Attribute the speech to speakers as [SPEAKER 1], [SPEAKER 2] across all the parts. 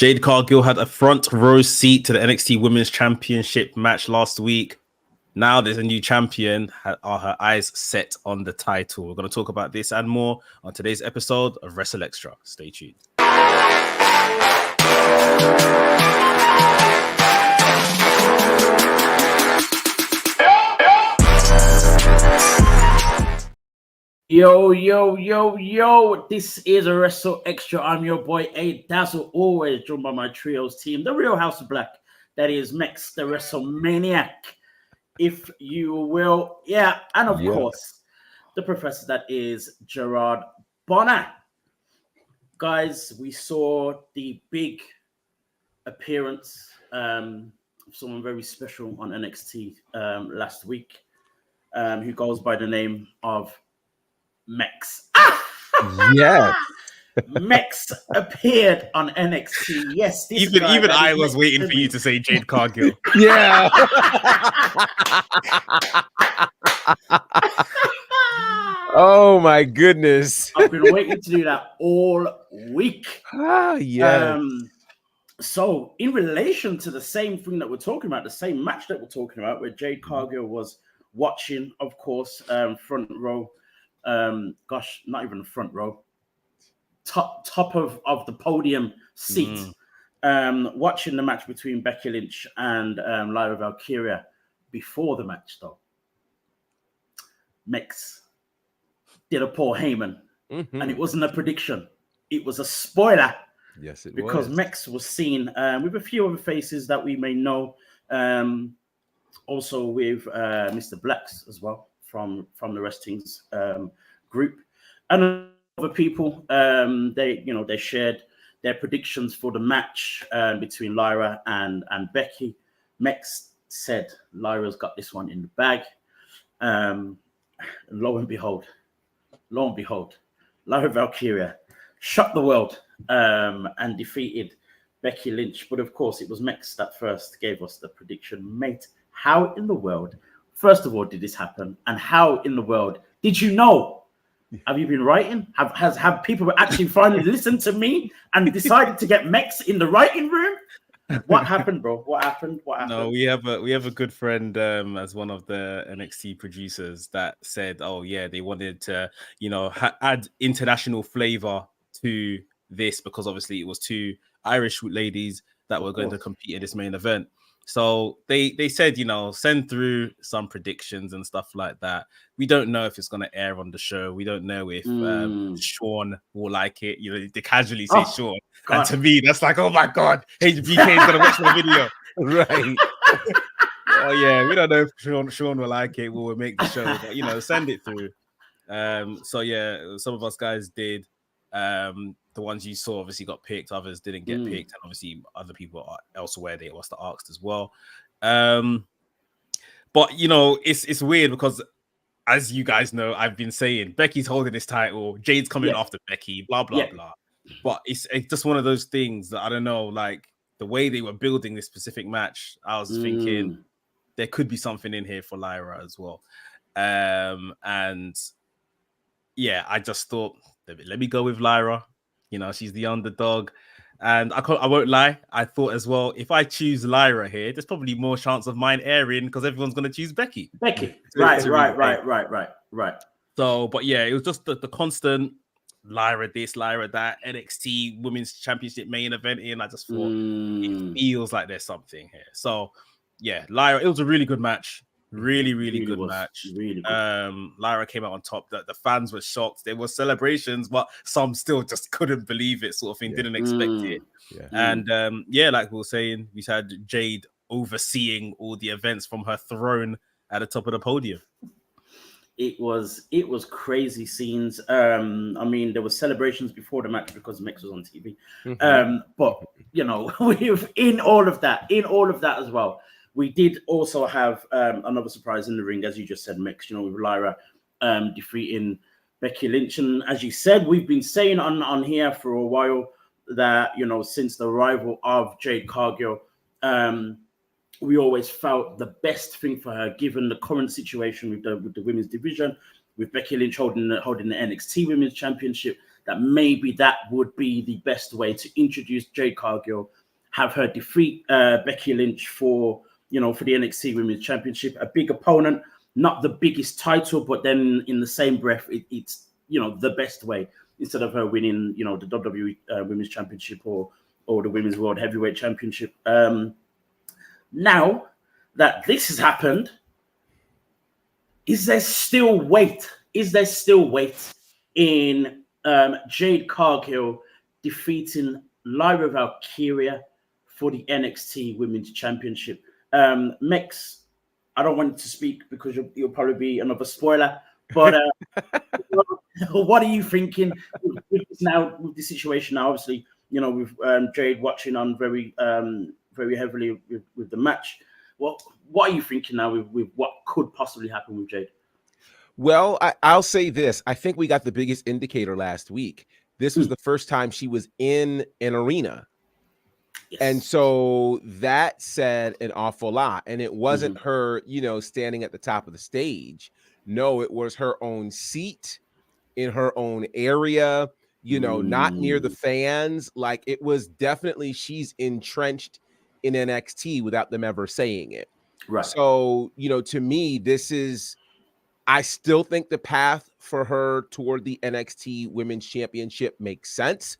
[SPEAKER 1] Jade Cargill had a front row seat to the NXT Women's Championship match last week. Now there's a new champion. Are her eyes set on the title? We're going to talk about this and more on today's episode of WrstlXtra. Stay tuned.
[SPEAKER 2] Yo, this is WrstlXtra. I'm your boy, A Dazzle, always joined by my trios team, the Real House of Black. That is Mex, the WrestleManiac, if you will. Yeah, and of course, the professor that is Gerard Bonner. Guys, we saw the big appearance of someone very special on NXT last week, who goes by the name of Mex.
[SPEAKER 1] Yeah.
[SPEAKER 2] Mex appeared on NXT. Yes,
[SPEAKER 1] even I was waiting for you to say Jade Cargill.
[SPEAKER 3] Yeah. Oh my goodness.
[SPEAKER 2] I've been waiting to do that all week.
[SPEAKER 3] Yeah.
[SPEAKER 2] So in relation to the same thing that we're talking about, the same match that we're talking about, where Jade Cargill was watching, of course, front row. Not even the front row, top of the podium seat, watching the match between Becky Lynch and Lyra Valkyrie. Before the match, though, Mex did a Paul Heyman, and it wasn't a prediction; it was a spoiler.
[SPEAKER 3] Yes, it
[SPEAKER 2] because
[SPEAKER 3] was.
[SPEAKER 2] Mex was seen with a few other faces that we may know, also with Mr. Blacks as well. From the Wrestling's group, and other people, they shared their predictions for the match between Lyra and Becky. Mex said Lyra's got this one in the bag. Lo and behold, Lyra Valkyrie shocked the world and defeated Becky Lynch. But of course, it was Mex that first gave us the prediction. Mate, how in the world? First of all, did this happen? And how in the world did you know? Have you been writing? Have people actually finally listened to me and decided to get Mex in the writing room? What happened, bro? What happened?
[SPEAKER 1] No, we have a good friend as one of the NXT producers that said, oh yeah, they wanted to, add international flavor to this because obviously it was two Irish ladies that were going to compete in this main event. So they said, send through some predictions and stuff like that. We don't know if it's going to air on the show. We don't know if Sean will like it. They casually say Sean. God. And to me, that's like, oh my God, HBK is going to watch the video. Right. Oh yeah, we don't know if Sean will like it. We'll make the show. But, send it through. So yeah, some of us guys did. The ones you saw obviously got picked, others didn't get picked, and obviously other people are elsewhere they was asked as well. But it's weird because, as you guys know, I've been saying Becky's holding this title, Jade's coming after Becky, blah blah blah. But it's just one of those things that I don't know, like the way they were building this specific match, I was thinking there could be something in here for Lyra as well. And yeah, I just thought, let me go with Lyra. She's the underdog. And I won't lie, I thought as well, if I choose Lyra here, there's probably more chance of mine airing because everyone's going to choose Becky. Right. So, but yeah, it was just the constant Lyra this, Lyra that, NXT Women's Championship main event in. I just thought it feels like there's something here. So, yeah, Lyra, it was a really good match. Really good match. Really good. Lyra came out on top. The fans were shocked. There were celebrations, but some still just couldn't believe it, sort of thing. Didn't expect it. Yeah. And like we were saying, we had Jade overseeing all the events from her throne at the top of the podium.
[SPEAKER 2] It was crazy scenes. I mean, there were celebrations before the match because Mex was on TV. But in all of that as well. We did also have another surprise in the ring, as you just said, Mex, with Lyra defeating Becky Lynch. And as you said, we've been saying on here for a while that, since the arrival of Jade Cargill, we always felt the best thing for her, given the current situation with the women's division, with Becky Lynch holding the NXT Women's Championship, that maybe that would be the best way to introduce Jade Cargill, have her defeat Becky Lynch for the NXT Women's Championship, a big opponent, not the biggest title, but then in the same breath, it's the best way, instead of her winning the WWE Women's Championship or the Women's World Heavyweight Championship. Now that this has happened, is there still weight? Is there still weight in Jade Cargill defeating Lyra Valkyrie for the NXT Women's Championship? Mex, I don't want to speak because you'll probably be another spoiler, but what are you thinking with the situation now? Obviously, with Jade watching on very heavily with the match. What are you thinking now with what could possibly happen with Jade?
[SPEAKER 3] Well, I'll say this. I think we got the biggest indicator last week. This was the first time she was in an arena. Yes. And so that said an awful lot. And it wasn't her, standing at the top of the stage. No, it was her own seat in her own area, not near the fans. Like, it was definitely, she's entrenched in NXT without them ever saying it.
[SPEAKER 2] Right.
[SPEAKER 3] So, to me, I still think the path for her toward the NXT Women's Championship makes sense.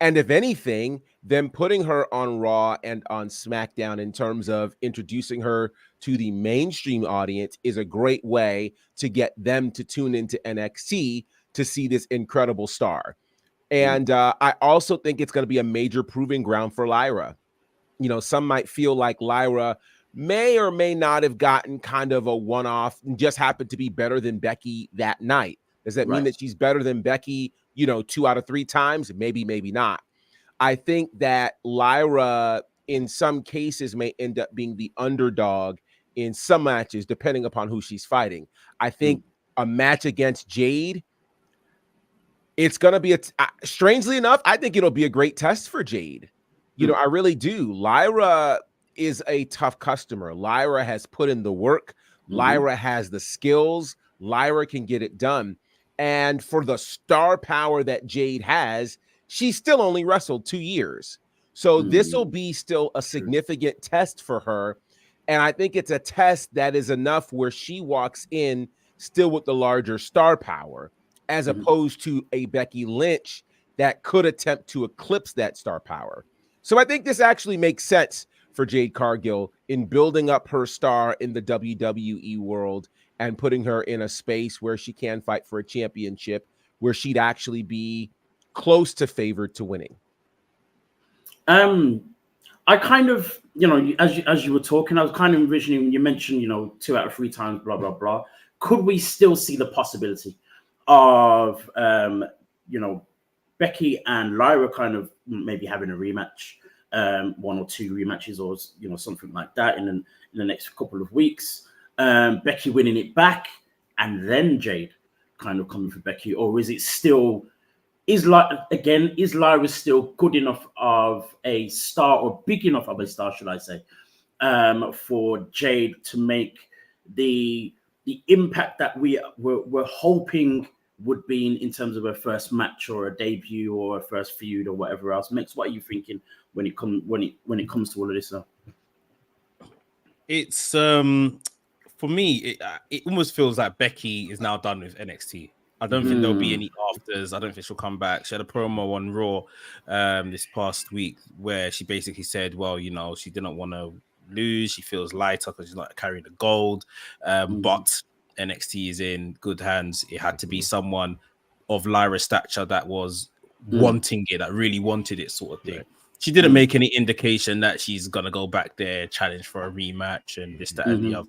[SPEAKER 3] And if anything, then putting her on Raw and on SmackDown in terms of introducing her to the mainstream audience is a great way to get them to tune into NXT to see this incredible star. And I also think it's going to be a major proving ground for Lyra. Some might feel like Lyra may or may not have gotten kind of a one-off and just happened to be better than Becky that night. Does that mean that she's better than Becky, 2 out of 3 times? Maybe, maybe not. I think that Lyra, in some cases, may end up being the underdog in some matches, depending upon who she's fighting. I think a match against Jade, it's going to be strangely enough, I think it'll be a great test for Jade. I really do. Lyra is a tough customer. Lyra has put in the work. Lyra has the skills. Lyra can get it done. And for the star power that Jade has, she still only wrestled 2 years. So this will be still a significant test for her. And I think it's a test that is enough where she walks in still with the larger star power, as opposed to a Becky Lynch that could attempt to eclipse that star power. So I think this actually makes sense for Jade Cargill in building up her star in the WWE world and putting her in a space where she can fight for a championship, where she'd actually be close to favored to winning.
[SPEAKER 2] I kind of, as you were talking, I was kind of envisioning, you mentioned, 2 out of 3 times, blah, blah, blah. Could we still see the possibility of, Becky and Lyra kind of maybe having a rematch, 1 or 2 rematches, or something like that in the next couple of weeks? Becky winning it back, and then Jade kind of coming for Becky, or is it still? Is Lyra still good enough of a star, or big enough of a star, should I say, for Jade to make the impact that we're hoping would be in terms of a first match or a debut or a first feud or whatever else? Max, what are you thinking when it comes to all of this now?
[SPEAKER 1] It's for me, it almost feels like Becky is now done with NXT. I don't think there'll be any afters. I don't think she'll come back. She had a promo on Raw this past week where she basically said, well, she didn't want to lose. She feels lighter because she's not carrying the gold. But NXT is in good hands. It had to be someone of Lyra's stature that was wanting it, that really wanted it, sort of thing. Right. She didn't make any indication that she's going to go back there, challenge for a rematch and this, that, and the other.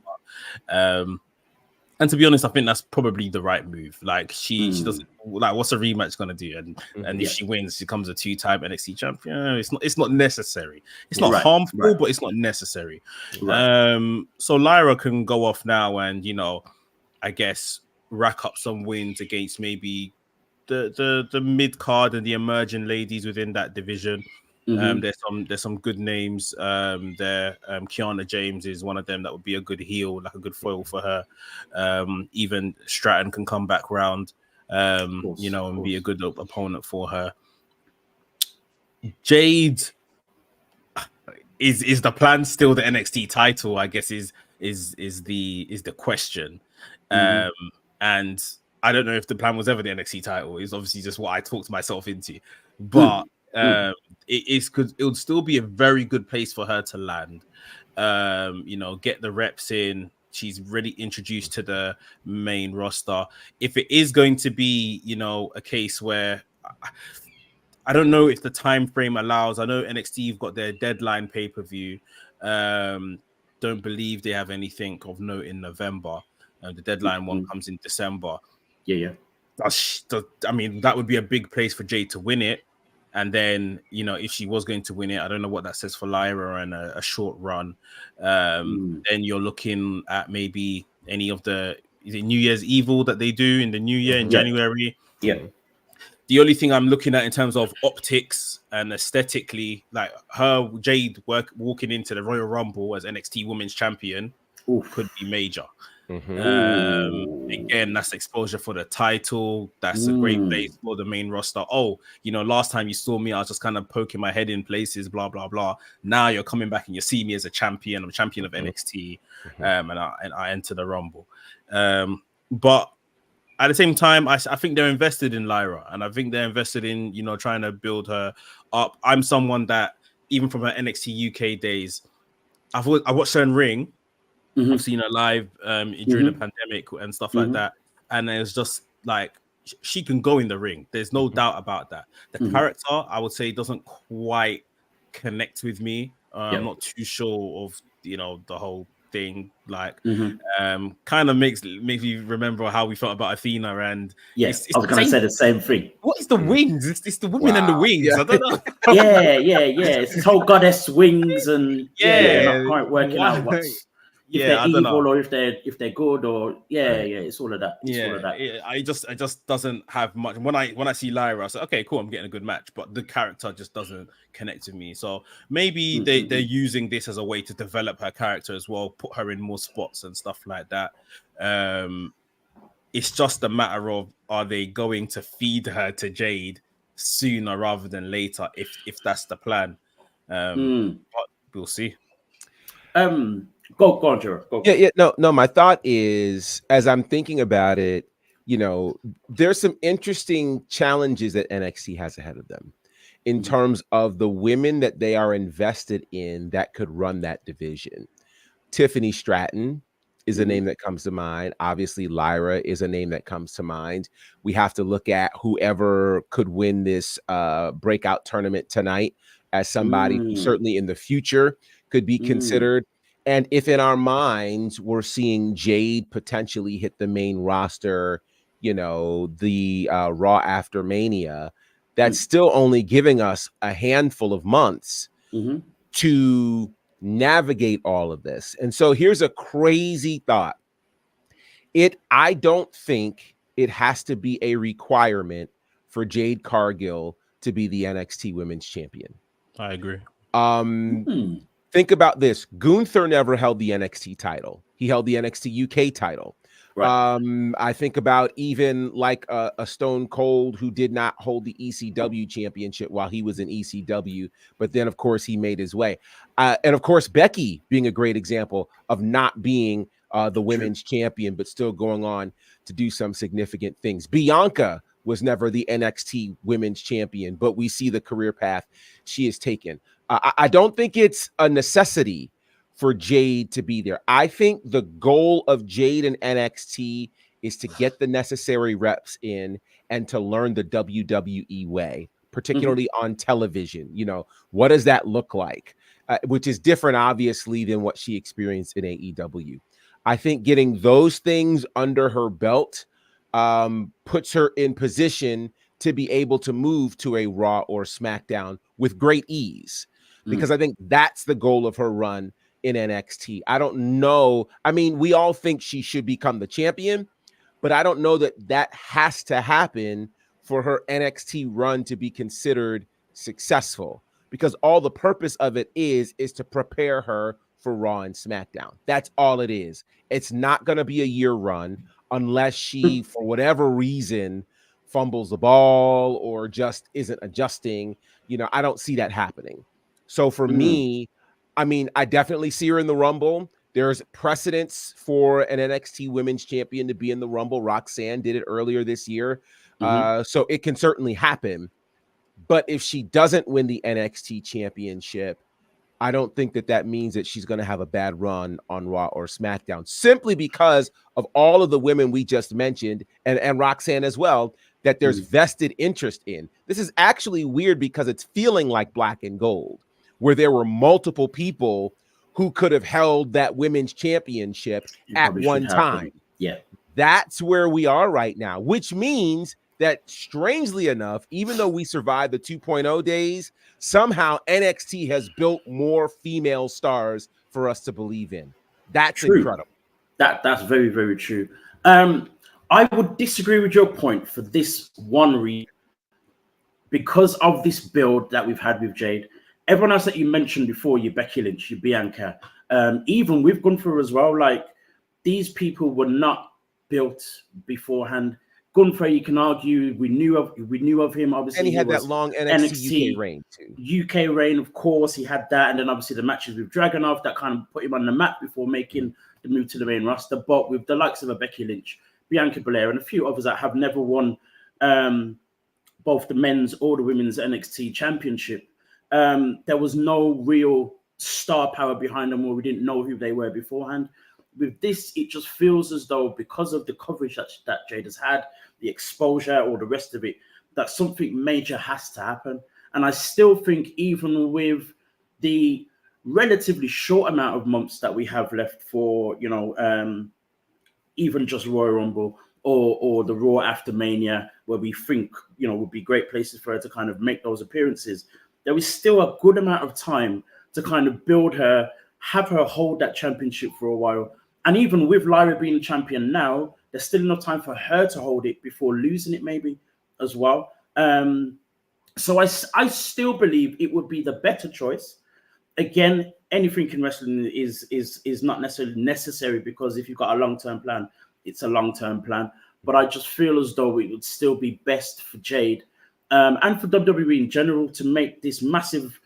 [SPEAKER 1] And to be honest, I think that's probably the right move. Like she doesn't like, what's a rematch gonna do? And if she wins, she becomes a 2-time NXT champion. It's not necessary. It's not harmful, but it's not necessary. Right. So Lyra can go off now and I guess rack up some wins against maybe the mid card and the emerging ladies within that division. There's some good names there. Kiana James is one of them that would be a good heel, like a good foil for her. Even Stratton can come back round. you know, and be a good opponent for her. Jade, is the plan still the NXT title? I guess is the question. And I don't know if the plan was ever the NXT title. It's obviously just what I talked myself into, but it would still be a very good place for her to land. You know, get the reps in. She's really introduced to the main roster. If it is going to be, you know, a case where I don't know if the time frame allows. I know NXT have got their deadline pay-per-view. Don't believe they have anything of note in November. The deadline one comes in December.
[SPEAKER 2] Yeah.
[SPEAKER 1] I mean, that would be a big place for Jade to win it. And then, you know, if she was going to win it, I don't know what that says for Lyra and a short run. Then you're looking at maybe any of the New Year's Evil that they do in the new year in January.
[SPEAKER 2] Yeah.
[SPEAKER 1] The only thing I'm looking at in terms of optics and aesthetically, like her Jade walking into the Royal Rumble as NXT Women's Champion could be major. Again, that's exposure for the title. That's a great place for the main roster. Oh, you know, last time you saw me, I was just kind of poking my head in places, blah blah blah. Now you're coming back and you see me as a champion. I'm a champion of NXT, and I enter the Rumble. But at the same time, I think they're invested in Lyra, and I think they're invested in, you know, trying to build her up. I'm someone that, even from her NXT UK days, I watched her in Ring. I've seen her live during the pandemic and stuff like that, and it's just like she can go in the ring. There's no doubt about that. The character, I would say, doesn't quite connect with me. I'm not too sure of, you know, the whole thing. Like, kind of makes me remember how we felt about Athena. And
[SPEAKER 2] it's I was going to say the same thing.
[SPEAKER 1] What is the wings? It's the women and the wings. I don't know.
[SPEAKER 2] It's this whole goddess wings, and not quite working out what's. If they're evil or if they're good, or it's all of that.
[SPEAKER 1] It just doesn't have much. When I see Lyra, I say, okay, cool, I'm getting a good match, but the character just doesn't connect with me. So maybe they're using this as a way to develop her character as well, put her in more spots and stuff like that. It's just a matter of, are they going to feed her to Jade sooner rather than later, if that's the plan. But we'll see.
[SPEAKER 2] Go on, Jared. Go.
[SPEAKER 3] Yeah. No. My thought is, as I'm thinking about it, you know, there's some interesting challenges that NXT has ahead of them in terms of the women that they are invested in that could run that division. Tiffany Stratton is a name that comes to mind. Obviously, Lyra is a name that comes to mind. We have to look at whoever could win this breakout tournament tonight as somebody who certainly in the future could be considered. And if in our minds we're seeing Jade potentially hit the main roster, you know, the Raw after Mania, that's still only giving us a handful of months to navigate all of this. And so here's a crazy thought. I don't think it has to be a requirement for Jade Cargill to be the NXT Women's Champion.
[SPEAKER 1] I agree.
[SPEAKER 3] Think about this. Gunther never held the NXT title. He held the NXT UK title. Right. I think about even like a Stone Cold who did not hold the ECW championship while he was in ECW, but then of course he made his way. And of course, Becky being a great example of not being the women's champion, but still going on to do some significant things. Bianca was never the NXT women's champion, but we see the career path she has taken. I don't think it's a necessity for Jade to be there. I think the goal of Jade and NXT is to get the necessary reps in and to learn the WWE way, particularly on television. You know, what does that look like? Which is different, obviously, than what she experienced in AEW. I think getting those things under her belt puts her in position to be able to move to a Raw or SmackDown with great ease, because I think that's the goal of her run in NXT. I don't know. I mean, we all think she should become the champion, but I don't know that that has to happen for her NXT run to be considered successful, because all the purpose of it is to prepare her for Raw and SmackDown. That's all it is. It's not going to be a year run unless she, for whatever reason, fumbles the ball or just isn't adjusting. I don't see that happening. So for me, I mean, I definitely see her in the Rumble. There's precedence for an NXT Women's Champion to be in the Rumble. Roxanne did it earlier this year. So it can certainly happen. But if she doesn't win the NXT Championship, I don't think that means that she's going to have a bad run on Raw or SmackDown, simply because of all of the women we just mentioned, and Roxanne as well, that there's vested interest in. This is actually weird because it's feeling like Black and Gold, where there were multiple people who could have held that women's championship at one time.
[SPEAKER 2] Yeah.
[SPEAKER 3] That's where we are right now, which means that, strangely enough, even though we survived the 2.0 days, somehow NXT has built more female stars for us to believe in. That's incredible.
[SPEAKER 2] That's very, very true. I would disagree with your point for this one reason. Because of this build that we've had with Jade, everyone else that you mentioned before, you Becky Lynch, you Bianca, even with Gunther as well, like, these people were not built beforehand. Gunther, you can argue, we knew of him, obviously.
[SPEAKER 3] And he had that long NXT UK reign too.
[SPEAKER 2] UK reign, of course, he had that. And then obviously the matches with Dragunov that kind of put him on the map before making the move to the main roster. But with the likes of a Becky Lynch, Bianca Belair, and a few others that have never won both the men's or the women's NXT championship, there was no real star power behind them, or we didn't know who they were beforehand. With this, it just feels as though, because of the coverage that Jade has had, the exposure, or the rest of it, that something major has to happen. And I still think, even with the relatively short amount of months that we have left for, even just Royal Rumble or the Raw after Mania, where we think, would be great places for her to kind of make those appearances, there is still a good amount of time to kind of build her, have her hold that championship for a while. And even with Lyra being champion now, there's still enough time for her to hold it before losing it, maybe, as well. So I still believe it would be the better choice. Again, anything in wrestling is not necessarily necessary, because if you've got a long-term plan, it's a long-term plan. But I just feel as though it would still be best for Jade and for WWE in general to make this massive,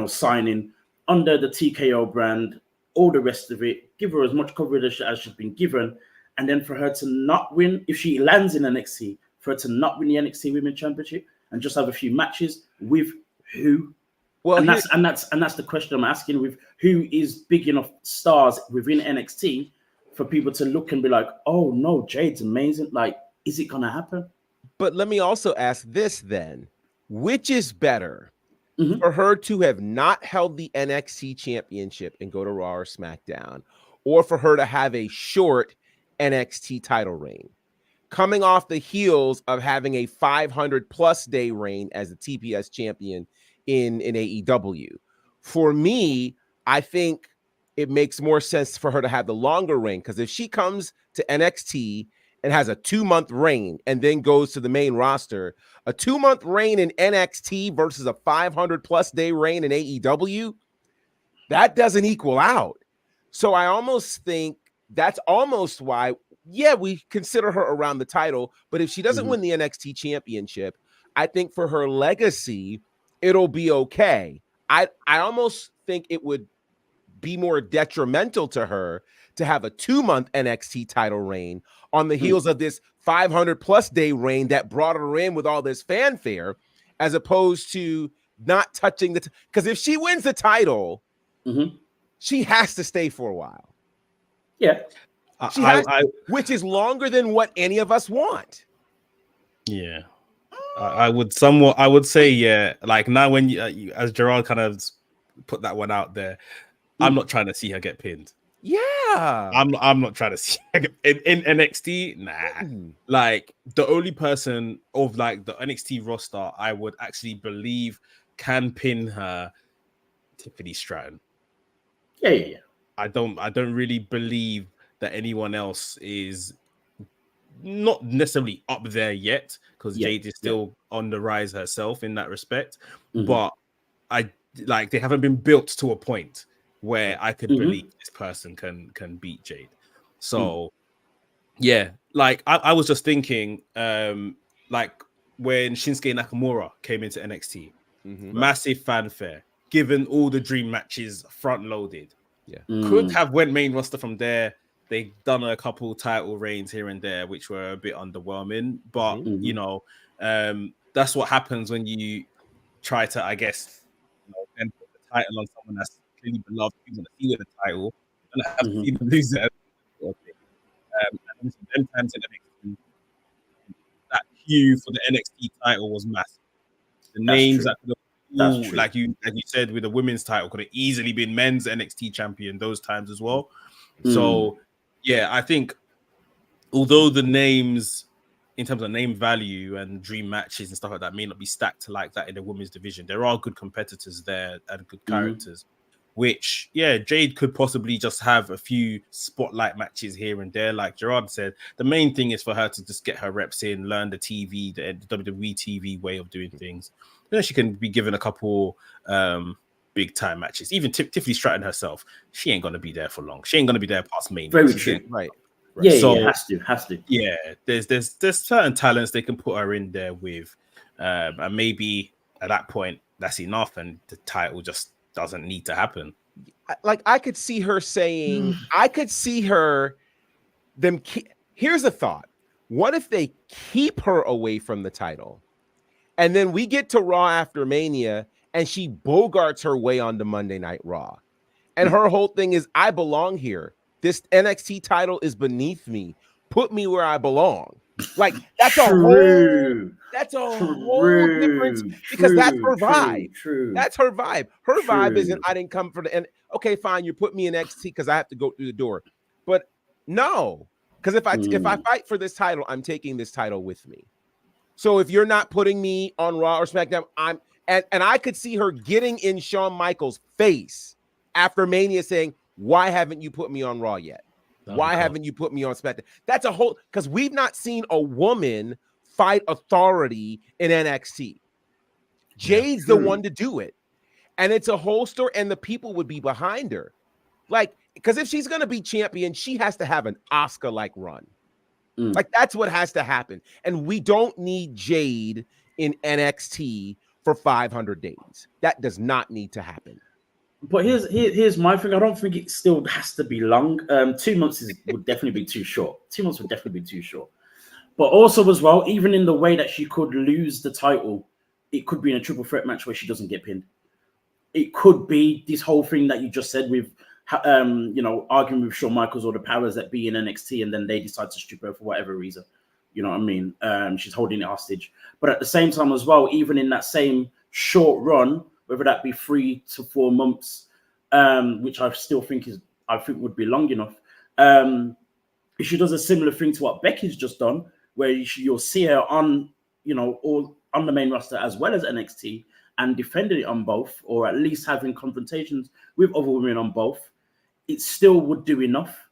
[SPEAKER 2] signing under the TKO brand, all the rest of it, give her as much coverage as she's been given, and then for her to not win, if she lands in NXT, for her to not win the NXT Women's Championship and just have a few matches with who? Well, and that's the question I'm asking, with who is big enough stars within NXT for people to look and be like, oh no, Jade's amazing. Like, is it gonna happen?
[SPEAKER 3] But let me also ask this then: which is better? For her to have not held the NXT championship and go to Raw or SmackDown, or for her to have a short NXT title reign, coming off the heels of having a 500+ day reign as the TPS champion in AEW? For me, I think it makes more sense for her to have the longer reign, because if she comes to NXT and has a 2-month reign and then goes to the main roster, a 2-month reign in NXT versus a 500+ day reign in AEW, that doesn't equal out. So I almost think that's almost why, we consider her around the title, but if she doesn't win the NXT championship, I think for her legacy, it'll be okay. I almost think it would be more detrimental to her to have a 2-month NXT title reign on the heels of this 500+ day reign that brought her in with all this fanfare, as opposed to not touching the, because if she wins the title, she has to stay for a while.
[SPEAKER 2] Yeah.
[SPEAKER 3] Which is longer than what any of us want.
[SPEAKER 1] Yeah. I would say, yeah, like now when you, as Gerard kind of put that one out there, I'm not trying to see her get pinned.
[SPEAKER 3] Yeah.
[SPEAKER 1] I'm not trying to see her in NXT. Nah. Like, the only person of like the NXT roster I would actually believe can pin her, Tiffany Stratton.
[SPEAKER 2] Yeah.
[SPEAKER 1] I don't really believe that anyone else is, not necessarily up there yet, because Jade is still on the rise herself in that respect. But they haven't been built to a point where I could believe this person can beat Jade. So like I was just thinking, like when Shinsuke Nakamura came into NXT.
[SPEAKER 3] Mm-hmm.
[SPEAKER 1] Massive fanfare, given all the dream matches front loaded.
[SPEAKER 3] Yeah.
[SPEAKER 1] Could have went main roster from there. They've done a couple title reigns here and there, which were a bit underwhelming. But you know, that's what happens when you try to, I guess, then put the title on someone that's clearly beloved, who's going to see with the title, and have to see them lose it. And them times in NXT, that queue for the NXT title was massive. The names that could have, like you said, with the women's title, could have easily been men's NXT champion those times as well. So, yeah, I think although the names, in terms of name value and dream matches and stuff like that, may not be stacked like that in the women's division, there are good competitors there and good characters. Which, yeah, Jade could possibly just have a few spotlight matches here and there. Like Gerard said, the main thing is for her to just get her reps in, learn the TV, the WWE TV way of doing things. Then she can be given a couple big time matches. Even Tiffany Stratton herself, she ain't going to be there for long. She ain't going to be there past main.
[SPEAKER 2] Very true.
[SPEAKER 3] Right.
[SPEAKER 2] Yeah,
[SPEAKER 1] so,
[SPEAKER 2] yeah, has to.
[SPEAKER 1] Yeah, there's certain talents they can put her in there with. And maybe at that point, that's enough and the title just doesn't need to happen.
[SPEAKER 3] Like I could see her saying, here's a thought. What if they keep her away from the title and then we get to Raw after Mania and she bogarts her way onto Monday Night Raw? And her whole thing is, I belong here. This NXT title is beneath me. Put me where I belong. Like that's a whole difference because that's her vibe. That's her vibe. Her vibe isn't I didn't come for the end. Okay, fine, you put me in NXT because I have to go through the door. But no, because if I fight for this title, I'm taking this title with me. So if you're not putting me on Raw or SmackDown, and I could see her getting in Shawn Michaels' face after Mania saying, "Why haven't you put me on Raw yet? Why haven't you put me on SmackDown?" That's a whole, because we've not seen a woman fight authority in NXT. Jade's the one to do it. And it's a whole story, and the people would be behind her. Like, because if she's going to be champion, she has to have an Asuka-like run. Like, that's what has to happen. And we don't need Jade in NXT for 500 days. That does not need to happen.
[SPEAKER 2] But here's my thing. I don't think it still has to be long. 2 months would definitely be too short. 2 months would definitely be too short. But also as well, even in the way that she could lose the title, it could be in a triple threat match where she doesn't get pinned. It could be this whole thing that you just said with, arguing with Shawn Michaels or the powers that be in NXT, and then they decide to strip her for whatever reason. You know what I mean? She's holding it hostage. But at the same time as well, even in that same short run, whether that be 3 to 4 months, which I still think would be long enough. If she does a similar thing to what Becky's just done, where you'll see her on, all on the main roster as well as NXT and defending it on both, or at least having confrontations with other women on both, it still would do enough.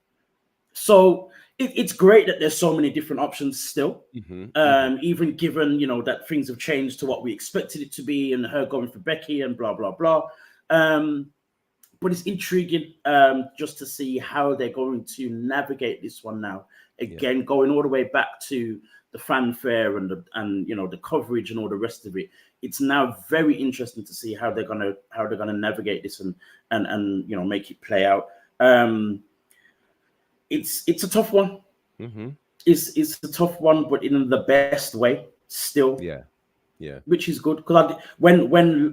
[SPEAKER 2] So it's great that there's so many different options still, even given, that things have changed to what we expected it to be and her going for Becky and blah, blah, blah. But it's intriguing just to see how they're going to navigate this one now. Again, going all the way back to the fanfare and the coverage and all the rest of it. It's now very interesting to see how they're gonna navigate this and make it play out. It's a tough one. It's a tough one, but in the best way still. Yeah. Which is good, because when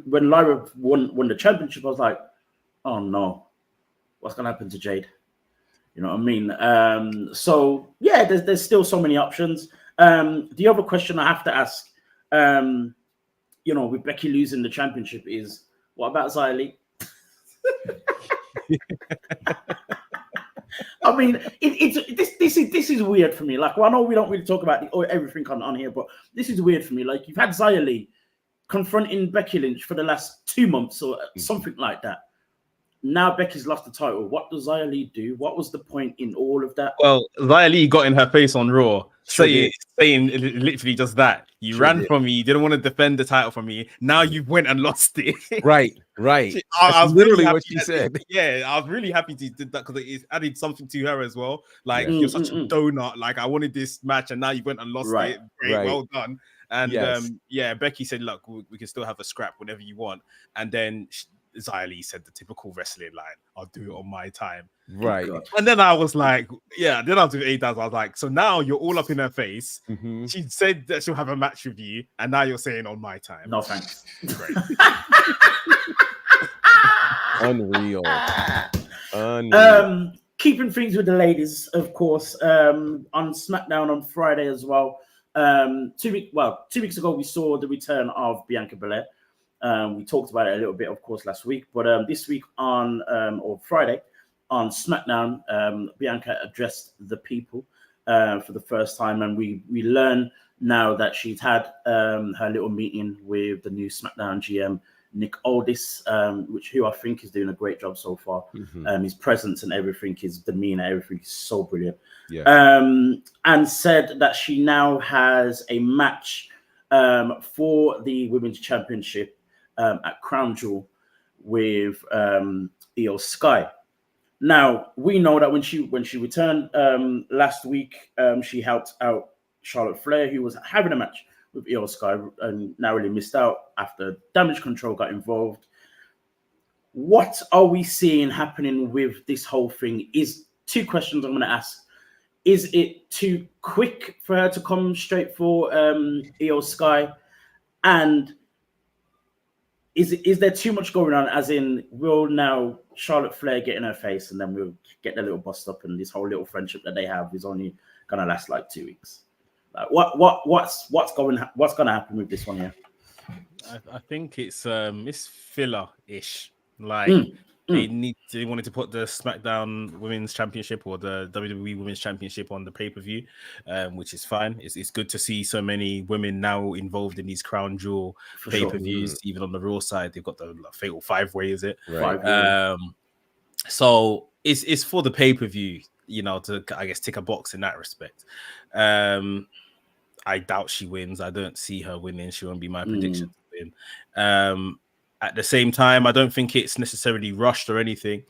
[SPEAKER 2] Lyra won the championship, I was like, oh no, what's gonna happen to Jade? You know what I mean? So yeah, there's still so many options. The other question I have to ask, with Becky losing the championship, is what about Xia Li? I mean, this is weird for me. Like, well, I know we don't really talk about everything on here, but this is weird for me. Like, you've had Xia Li confronting Becky Lynch for the last 2 months or something like that. Now Becky's lost the title. What does Xia Li do? What was the point in all of that?
[SPEAKER 1] Well, Xia Li got in her face on Raw, saying literally just that. You ran from me. You didn't want to defend the title from me. Now you went and lost it.
[SPEAKER 3] Right.
[SPEAKER 1] I was
[SPEAKER 3] literally
[SPEAKER 1] really
[SPEAKER 3] what she said.
[SPEAKER 1] Yeah, I was really happy to do that because it added something to her as well. Like, you're such a donut. Like, I wanted this match and now you went and lost it. Great, well done. And
[SPEAKER 3] Yes.
[SPEAKER 1] Becky said, look, we can still have a scrap whenever you want. And then Xia Li said the typical wrestling line, I'll do it on my time.
[SPEAKER 3] Right.
[SPEAKER 1] And then I was like, then I was with A-Daz. I was like, so now you're all up in her face.
[SPEAKER 3] Mm-hmm.
[SPEAKER 1] She said that she'll have a match with you, and now you're saying on my time.
[SPEAKER 2] No thanks.
[SPEAKER 1] Great.
[SPEAKER 3] Unreal.
[SPEAKER 2] Keeping things with the ladies, of course, on SmackDown on Friday as well. 2 weeks ago, we saw the return of Bianca Belair. We talked about it a little bit, of course, last week. But this week or Friday on SmackDown, Bianca addressed the people for the first time. And we learn now that she's had her little meeting with the new SmackDown GM, Nick Aldis, who I think is doing a great job so far.
[SPEAKER 3] Mm-hmm.
[SPEAKER 2] His presence and everything, his demeanor, everything is so brilliant.
[SPEAKER 3] Yeah.
[SPEAKER 2] And said that she now has a match for the Women's Championship at Crown Jewel with Io Sky. Now we know that when she returned last week, she helped out Charlotte Flair, who was having a match with Io Sky and narrowly missed out after Damage Control got involved. What are we seeing happening with this whole thing? Is two questions I'm going to ask. Is it too quick for her to come straight for Io Sky? And is there too much going on? As in, will now Charlotte Flair get in her face, and then we'll get the little bust up, and this whole little friendship that they have is only gonna last like 2 weeks? Like, what's gonna happen with this one here?
[SPEAKER 1] I think it's filler-ish. Like they wanted to put the SmackDown Women's Championship or the WWE Women's Championship on the pay-per-view, which is fine. It's good to see so many women now involved in these Crown Jewel pay-per-views. Even on the Raw side, they've got the Fatal 5-Way, is it?
[SPEAKER 3] Right.
[SPEAKER 1] So it's for the pay-per-view, to, I guess, tick a box in that respect. I doubt she wins. I don't see her winning. She won't be my prediction to win. At the same time, I don't think it's necessarily rushed or anything.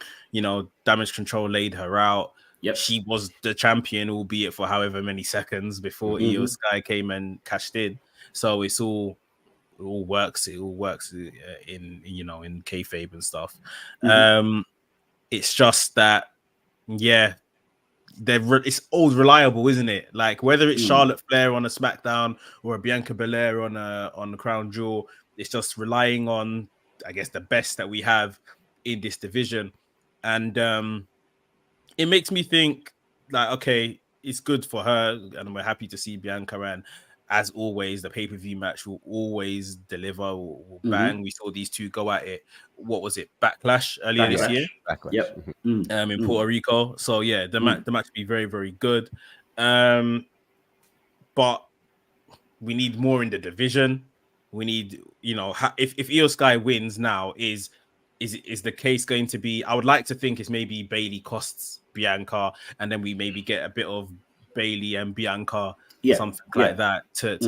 [SPEAKER 1] Damage Control laid her out.
[SPEAKER 2] Yep.
[SPEAKER 1] She was the champion, albeit for however many seconds before Io Sky came and cashed in. So it all works. It all works in kayfabe and stuff. It's just that, it's all reliable, isn't it? Like whether it's Charlotte Flair on a SmackDown or a Bianca Belair on the Crown Jewel, it's just relying on, I guess, the best that we have in this division. And it makes me think, like, okay, it's good for her, and we're happy to see Bianca. And as always, the pay-per-view match will always deliver, will bang. We saw these two go at it. What was it? Backlash earlier this year?
[SPEAKER 3] Backlash.
[SPEAKER 2] Yep.
[SPEAKER 1] In Puerto Rico. So yeah, the match will be very, very good. But we need more in the division. We need, if Io Sky wins now, is the case going to be? I would like to think it's maybe Bayley costs Bianca, and then we maybe get a bit of Bayley and Bianca, something like that, to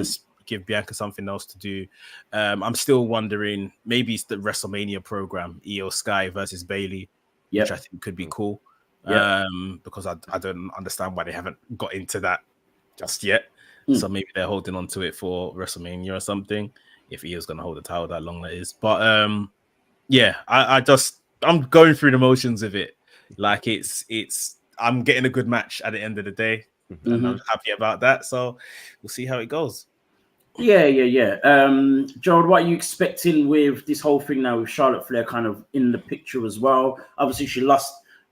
[SPEAKER 1] give Bianca something else to do. I'm still wondering, maybe it's the WrestleMania program, Io Sky versus Bayley, which I think could be cool. Because I don't understand why they haven't got into that just yet. So maybe they're holding on to it for WrestleMania or something. If Io's going to hold the title that long, that is. But I'm going through the motions of it. Like I'm getting a good match at the end of the day, and I'm happy about that. So we'll see how it goes.
[SPEAKER 2] Yeah. Gerald, what are you expecting with this whole thing now with Charlotte Flair kind of in the picture as well? Obviously, she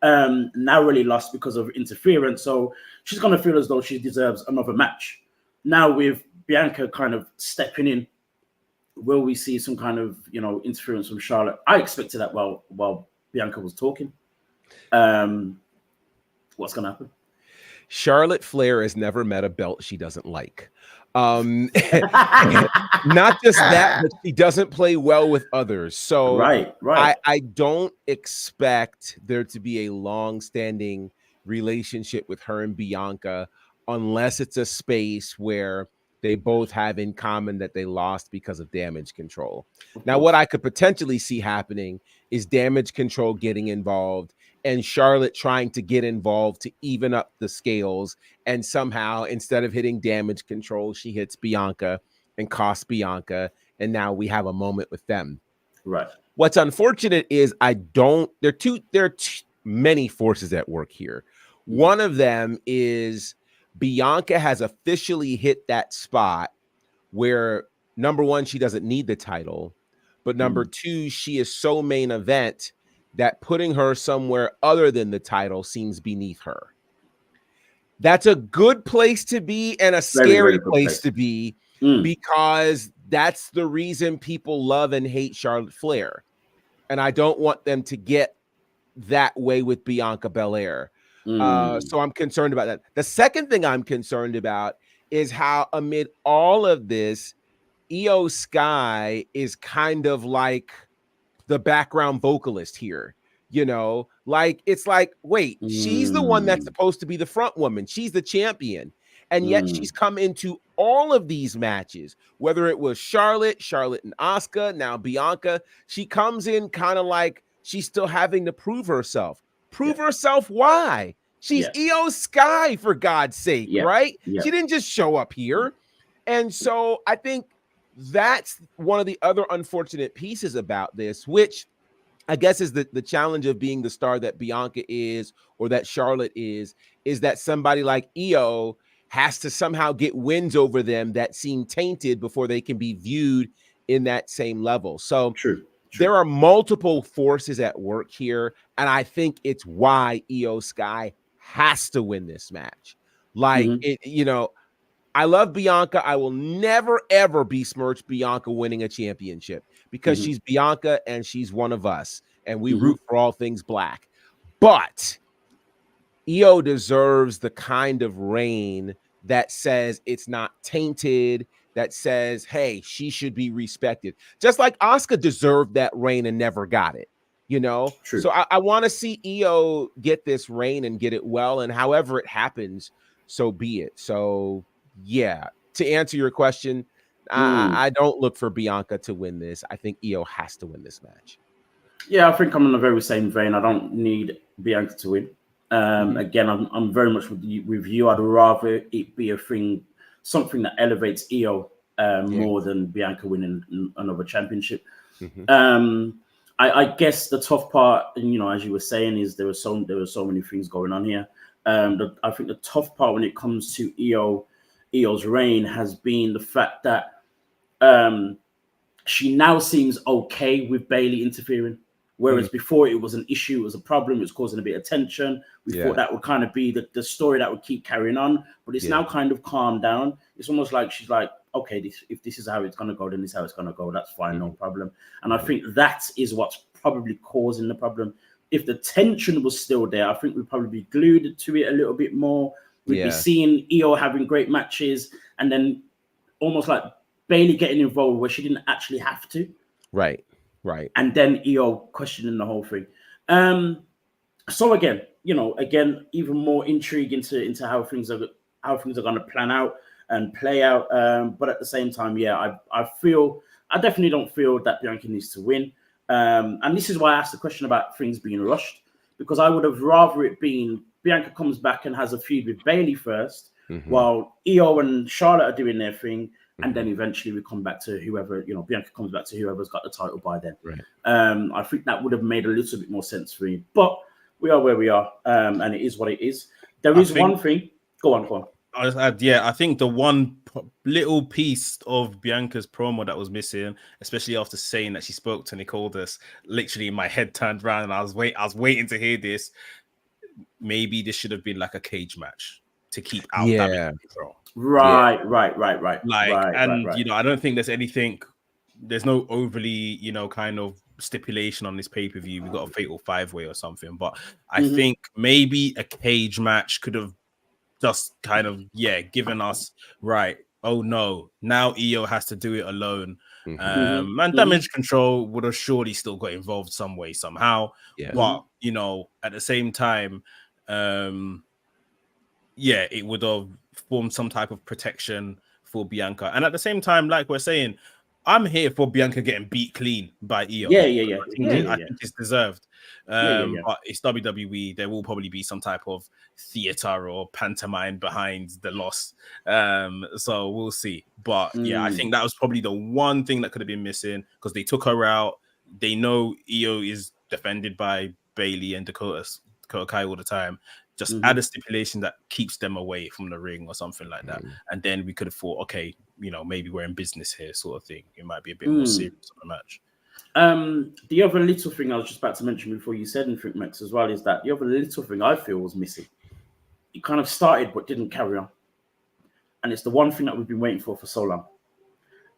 [SPEAKER 2] narrowly lost because of interference, so she's going to feel as though she deserves another match. Now with Bianca kind of stepping in, will we see some kind of interference from Charlotte? I expected that while Bianca was talking. What's going to happen?
[SPEAKER 3] Charlotte Flair has never met a belt she doesn't like. Not just that, but she doesn't play well with others. So
[SPEAKER 2] right.
[SPEAKER 3] I don't expect there to be a long-standing relationship with her and Bianca unless it's a space where they both have in common that they lost because of Damage Control. Now, what I could potentially see happening is Damage Control getting involved and Charlotte trying to get involved to even up the scales. And somehow, instead of hitting Damage Control, she hits Bianca. and cost Bianca, and now we have a moment with them.
[SPEAKER 2] Right.
[SPEAKER 3] What's unfortunate is there are too many forces at work here. One of them is Bianca has officially hit that spot where, number one, she doesn't need the title, but number two, she is so main event that putting her somewhere other than the title seems beneath her. That's a good place to be and a scary
[SPEAKER 2] Very, very
[SPEAKER 3] place to be, because that's the reason people love and hate Charlotte Flair. And I don't want them to get that way with Bianca Belair. So I'm concerned about that. The second thing I'm concerned about is how, amid all of this, Io Sky is kind of like the background vocalist here. You know, like, it's like, wait, she's the one that's supposed to be the front woman. She's the champion. And yet she's come into all of these matches, whether it was Charlotte and Asuka, now Bianca. She comes in kind of like she's still having to prove herself. Prove herself why? She's Io Sky, for God's sake, right? She didn't just show up here. And so I think that's one of the other unfortunate pieces about this, which I guess is the challenge of being the star that Bianca is, or that Charlotte is that somebody like Io has to somehow get wins over them that seem tainted before they can be viewed in that same level. So there are multiple forces at work here, and I think it's why Io Sky has to win this match. Like, I love Bianca. I will never, ever besmirch Bianca winning a championship, because she's Bianca and she's one of us, and we root for all things black. But Io deserves the kind of reign that says it's not tainted, that says, hey, she should be respected. Just like Asuka deserved that reign and never got it, So I want to see Io get this reign and get it well, and however it happens, so be it. So yeah, to answer your question, I don't look for Bianca to win this. I think Io has to win this match.
[SPEAKER 2] Yeah, I think I'm in the very same vein. I don't need Bianca to win. Again, I'm very much with you. I'd rather it be something that elevates Io more than Bianca winning another championship. I guess the tough part, as you were saying, is there were so many things going on here. I think the tough part when it comes to Io's reign has been the fact that she now seems okay with Bayley interfering. Whereas before it was an issue, it was a problem, it was causing a bit of tension. We thought that would kind of be the story that would keep carrying on, but it's now kind of calmed down. It's almost like she's like, okay, if this is how it's going to go, then this is how it's going to go. That's fine, no problem. And I think that is what's probably causing the problem. If the tension was still there, I think we'd probably be glued to it a little bit more. We'd be seeing Io having great matches, and then almost like Bayley getting involved where she didn't actually have to.
[SPEAKER 3] Right.
[SPEAKER 2] And then Io questioning the whole thing. So again, even more intrigue into how things are going to plan out and play out. But at the same time, I definitely don't feel that Bianca needs to win. And this is why I asked the question about things being rushed, because I would have rather it been Bianca comes back and has a feud with Bayley first, while Io and Charlotte are doing their thing. And then eventually we come back to whoever, Bianca comes back to whoever's got the title by then. Right. I think that would have made a little bit more sense for me. But we are where we are, and it is what it is. There is one thing. Go on.
[SPEAKER 1] I think the one little piece of Bianca's promo that was missing, especially after saying that she spoke to Nick Aldis, literally my head turned around and I was waiting to hear this. Maybe this should have been like a cage match to keep out damage control.
[SPEAKER 2] Right.
[SPEAKER 1] I don't think there's no overly, kind of stipulation on this pay-per-view. We got a fatal 5-way or something, but I think maybe a cage match could have just kind of, given us, right, oh no, now Io has to do it alone. And damage control would have surely still got involved some way, somehow. But, at the same time, it would have formed some type of protection for Bianca. And at the same time, like we're saying, I'm here for Bianca getting beat clean by Io.
[SPEAKER 2] Yeah.
[SPEAKER 1] I think it's deserved.
[SPEAKER 2] Yeah.
[SPEAKER 1] But it's WWE. There will probably be some type of theater or pantomime behind the loss. So we'll see. But yeah, I think that was probably the one thing that could have been missing because they took her out. They know Io is defended by Bailey and Dakota Kai all the time. Just add a stipulation that keeps them away from the ring or something like that. And then we could have thought, okay, maybe we're in business here, sort of thing. It might be a bit more serious of a match.
[SPEAKER 2] The other little thing I was just about to mention before you said anything, Max, as well, is that the other little thing I feel was missing. It kind of started but didn't carry on. And it's the one thing that we've been waiting for so long.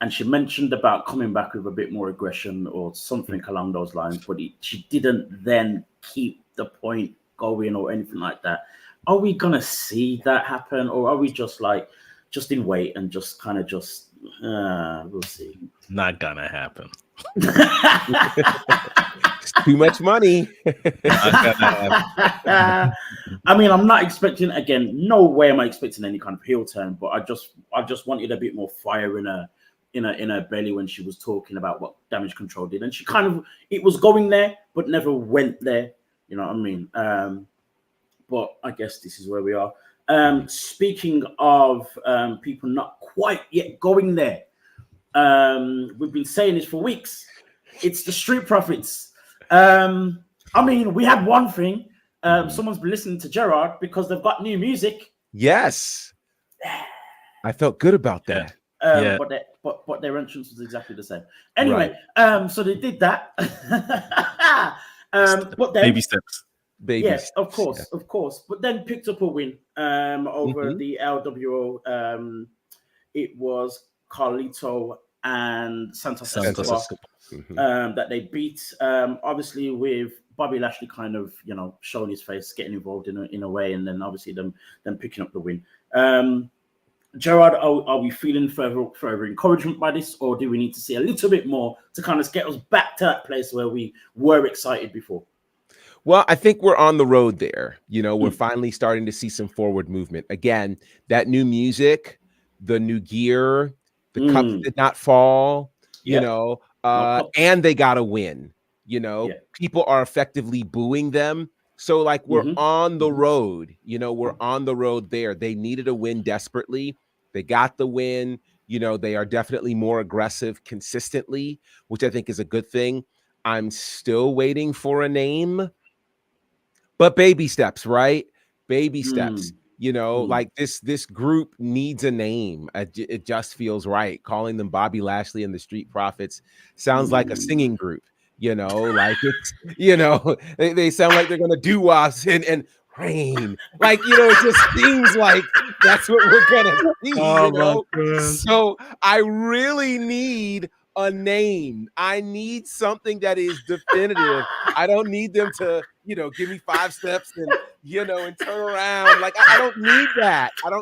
[SPEAKER 2] And she mentioned about coming back with a bit more aggression or something along those lines, but she didn't then keep the point going or anything like that. Are we gonna see that happen, or are we just in wait and just kind of we'll see?
[SPEAKER 1] Not gonna happen.
[SPEAKER 3] It's too much money.
[SPEAKER 2] I mean, I'm not expecting, again, no way am I expecting any kind of heel turn, but I just wanted a bit more fire in her belly when she was talking about what Damage Control did, and she it was going there but never went there. You know what I mean? But I guess this is where we are. Speaking of people not quite yet going there, we've been saying this for weeks. It's the Street Profits. I mean, we had one thing. Someone's been listening to Gerard because they've got new music.
[SPEAKER 3] Yes. I felt good about that.
[SPEAKER 2] But their entrance was exactly the same. Anyway, so they did that. But then
[SPEAKER 1] baby steps.
[SPEAKER 2] Yes, of course. But then picked up a win over the LWO. It was Carlito and Santos Escobar that they beat. Obviously, with Bobby Lashley kind of showing his face, getting involved in a way, and then obviously them picking up the win. Gerard, are we feeling further encouragement by this, or do we need to see a little bit more to kind of get us back to that place where we were excited before?
[SPEAKER 3] Well, I think we're on the road there. We're finally starting to see some forward movement. Again, that new music, the new gear, the cups did not fall, and they got a win. People are effectively booing them. So we're on the road, we're on the road there. They needed a win desperately. They got the win. They are definitely more aggressive consistently, which I think is a good thing. I'm still waiting for a name. But baby steps, right? Baby steps. This group needs a name. It just feels right. Calling them Bobby Lashley and the Street Profits sounds like a singing group. They sound like they're gonna do us and rain. It just seems like that's what we're gonna see. So I really need a name. I need something that is definitive. I don't need them to, give me 5 steps and, and turn around. I don't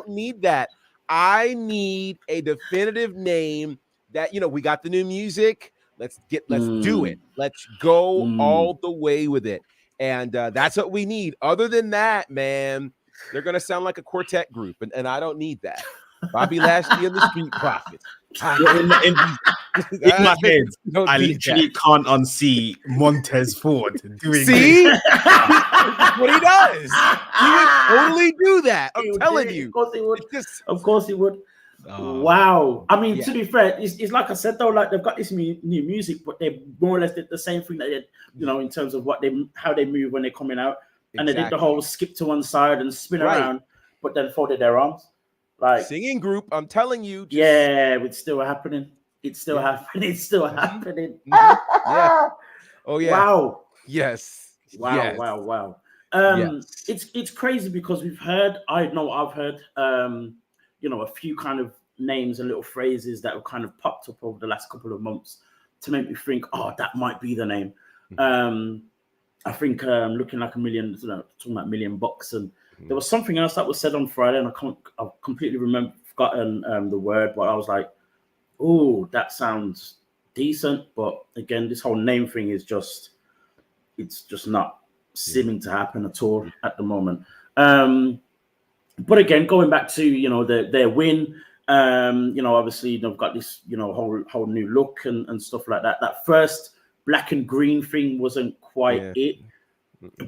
[SPEAKER 3] need that. I need a definitive name that, we got the new music. Let's do it. Let's go all the way with it. And that's what we need. Other than that, man, they're going to sound like a quartet group. And I don't need that. Bobby Lashley and the Street Profits.
[SPEAKER 1] In my head, I literally can't unsee Montez Ford doing
[SPEAKER 3] See? That's what he does. He would totally do that. I'm telling you.
[SPEAKER 2] Of course he would. Of course he would. Wow. I mean, to be fair, it's like I said, though, they've got this new music, but they more or less did the same thing they did, in terms of how they move when they're coming out. And they did the whole skip to one side and spin around, but then folded their arms.
[SPEAKER 3] Singing group, I'm telling you.
[SPEAKER 2] It's still happening. It's still happening. It's still happening.
[SPEAKER 3] Yeah. Oh yeah.
[SPEAKER 2] Wow.
[SPEAKER 3] Yes.
[SPEAKER 2] Wow.
[SPEAKER 3] Yes.
[SPEAKER 2] Wow. It's crazy because I've heard, a few kind of names and little phrases that have kind of popped up over the last couple of months to make me think, that might be the name. I think looking like $1 million, talking about $1 million, and there was something else that was said on Friday, and I completely forgotten the word, but I was like, oh, that sounds decent. But again, this whole name thing is it's just not seeming to happen at all at the moment. But again, going back to their win, Obviously they've got this, whole new look and stuff like that. That first black and green thing wasn't quite it,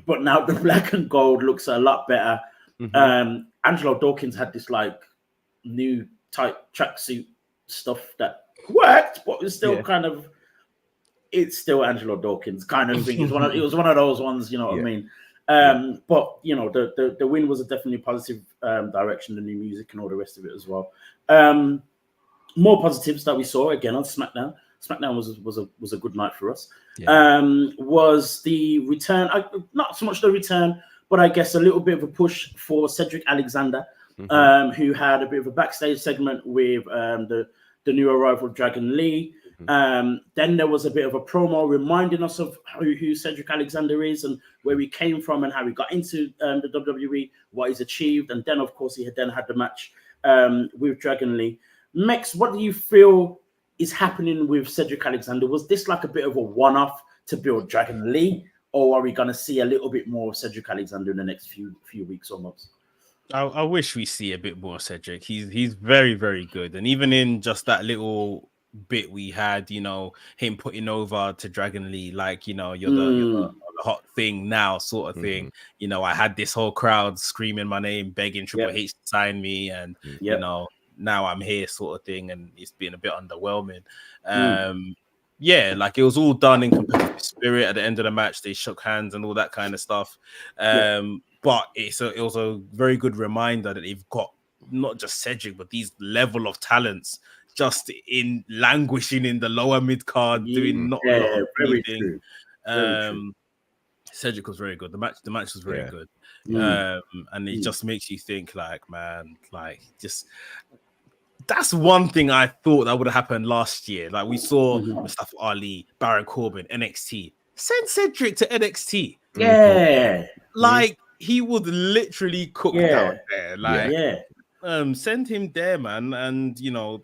[SPEAKER 2] but now the black and gold looks a lot better. Angelo Dawkins had this like new tight tracksuit stuff that worked, but it's still it's still Angelo Dawkins kind of thing. It was one of those ones, you know what I mean? But the win was a definitely positive direction, the new music and all the rest of it as well. More positives that we saw again on SmackDown. SmackDown was a good night for us. Was the return, not so much the return, but I guess a little bit of a push for Cedric Alexander, who had a bit of a backstage segment with the new arrival Dragon Lee. Then there was a bit of a promo reminding us of who Cedric Alexander is and where he came from and how he got into the WWE, what he's achieved. And then, of course, he had the match with Dragon Lee. Mex, what do you feel is happening with Cedric Alexander? Was this like a bit of a one-off to build Dragon Lee, or are we going to see a little bit more of Cedric Alexander in the next few weeks or months?
[SPEAKER 1] I wish we see a bit more Cedric. He's very, very good. And even in just that little bit we had, him putting over to Dragon Lee, like, you're the hot thing now sort of thing. I had this whole crowd screaming my name, begging Triple H to sign me. And, now I'm here sort of thing. And it's been a bit underwhelming. Like it was all done in competitive spirit. At the end of the match, they shook hands and all that kind of stuff. But it was a very good reminder that they've got not just Cedric, but these level of talents just in languishing in the lower mid card, doing not a lot of anything. Cedric was very good. The match was very good. And it just makes you think, like, man, like just. That's one thing I thought that would have happened last year. Like we saw Mustafa Ali, Baron Corbin, NXT. Send Cedric to NXT. Like he would literally cook down there. Like send him there, man. And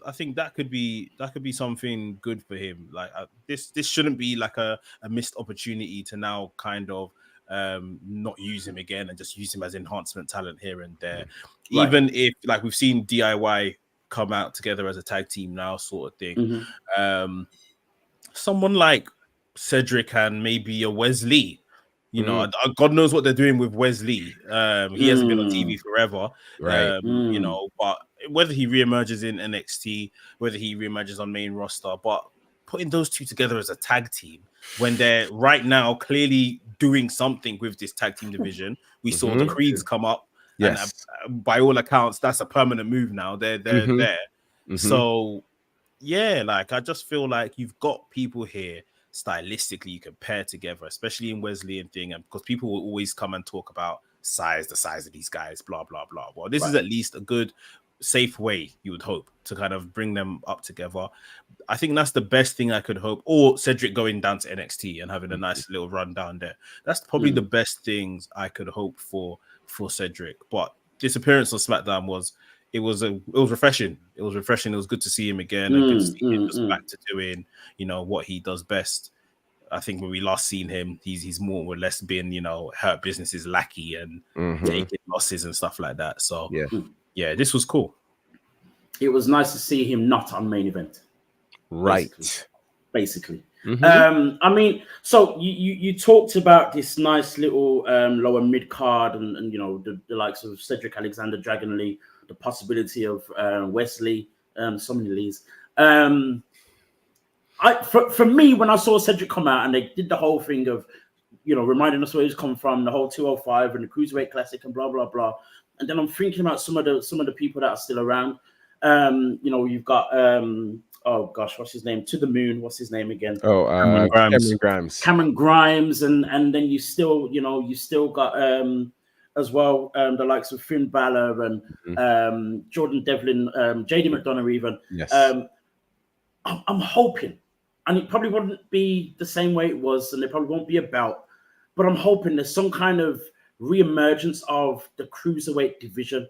[SPEAKER 1] I think that could be something good for him. Like this shouldn't be like a missed opportunity to now kind of not use him again and just use him as enhancement talent here and there. Even if like we've seen DIY come out together as a tag team now sort of thing. Someone like Cedric and maybe a Wesley, God knows what they're doing with Wesley. He hasn't been on TV forever, but whether he reemerges in NXT, whether he reemerges on main roster, but putting those two together as a tag team when they're right now clearly doing something with this tag team division. We saw the Creeds come up. Yes. And by all accounts, that's a permanent move now. They're there. So, like I just feel like you've got people here stylistically you can pair together, especially in Wesley and thing, and because people will always come and talk about the size of these guys, blah blah blah. Well, this is at least a good, safe way you would hope to kind of bring them up together. I think that's the best thing I could hope. Or Cedric going down to NXT and having a nice little run down there. That's probably the best things I could hope for Cedric. But this appearance on SmackDown was refreshing. It was refreshing. It was good to see him again and good to see him just back to doing what he does best. I think when we last seen him, he's more or less been Hurt Business's lackey and taking losses and stuff like that. So this was cool.
[SPEAKER 2] It was nice to see him not on main event. Basically. I mean, so you talked about this nice little lower mid card and the likes of Cedric Alexander, Dragon Lee, the possibility of Wesley, so many Lees. For me, when I saw Cedric come out and they did the whole thing of reminding us where he's come from, the whole 205 and the Cruiserweight Classic and blah blah blah, and then I'm thinking about some of the people that are still around. You've got oh gosh, what's his name? To the Moon. What's his name again?
[SPEAKER 3] Cameron Grimes.
[SPEAKER 2] Cameron Grimes, and then you still got as well the likes of Finn Balor and Jordan Devlin, JD McDonough even.
[SPEAKER 3] Yes.
[SPEAKER 2] I'm hoping, and it probably wouldn't be the same way it was, and it probably won't be a belt, but I'm hoping there's some kind of reemergence of the Cruiserweight division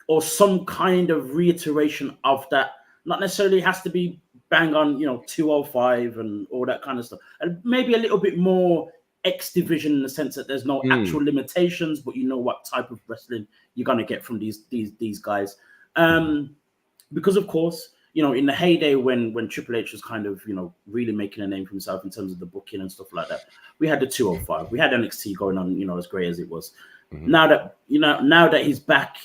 [SPEAKER 2] or some kind of reiteration of that. Not necessarily has to be bang on, 205 and all that kind of stuff. And maybe a little bit more X division in the sense that there's no actual limitations, but you know what type of wrestling you're going to get from these guys. because of course, in the heyday when Triple H was kind of, really making a name for himself in terms of the booking and stuff like that, we had the 205, we had NXT going on, as great as it was.
[SPEAKER 3] Mm-hmm.
[SPEAKER 2] Now that he's back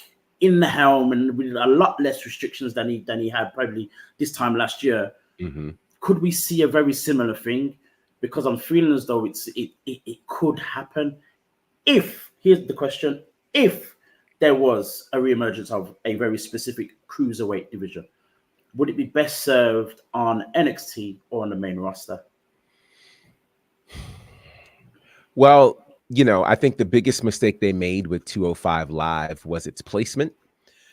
[SPEAKER 2] in the helm and with a lot less restrictions than he had probably this time last year,
[SPEAKER 3] mm-hmm.
[SPEAKER 2] could we see a very similar thing? Because I'm feeling as though it could happen here's the question, if there was a reemergence of a very specific cruiserweight division, would it be best served on NXT or on the main roster?
[SPEAKER 3] Well, I think the biggest mistake they made with 205 Live was its placement.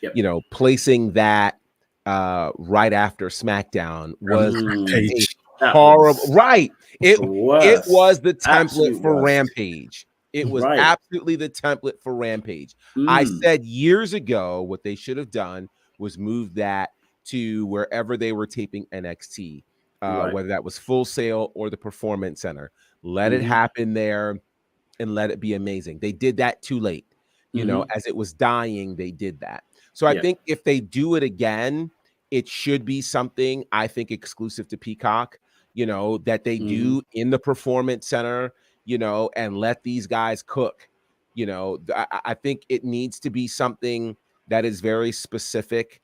[SPEAKER 2] Yep.
[SPEAKER 3] Placing that right after SmackDown was
[SPEAKER 2] horrible.
[SPEAKER 3] Right. It was the template
[SPEAKER 2] Absolute
[SPEAKER 3] for
[SPEAKER 2] worst.
[SPEAKER 3] Rampage. It was absolutely the template for Rampage. I said years ago what they should have done was move that to wherever they were taping NXT, whether that was Full Sail or the Performance Center. Let it happen there and let it be amazing. They did that too late. As it was dying, they did that. So I think if they do it again, it should be something, I think, exclusive to Peacock, that they do in the Performance Center, and let these guys cook. I think it needs to be something that is very specific,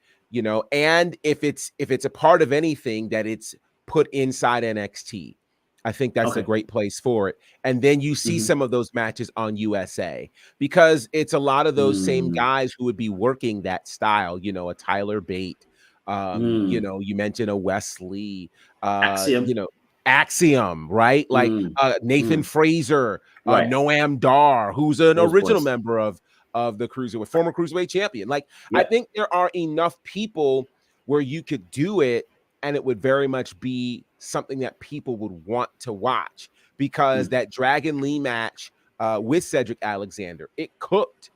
[SPEAKER 3] and if it's a part of anything, that it's put inside NXT. I think that's a great place for it. And then you see some of those matches on USA, because it's a lot of those same guys who would be working that style, a Tyler Bate, you mentioned a Wesley, Axiom, right? Like Nathan Fraser, Noam Dar, who's an original member of the Cruiserweight, former Cruiserweight champion. Like, I think there are enough people where you could do it, and it would very much be something that people would want to watch, because that Dragon Lee match with Cedric Alexander, it cooked,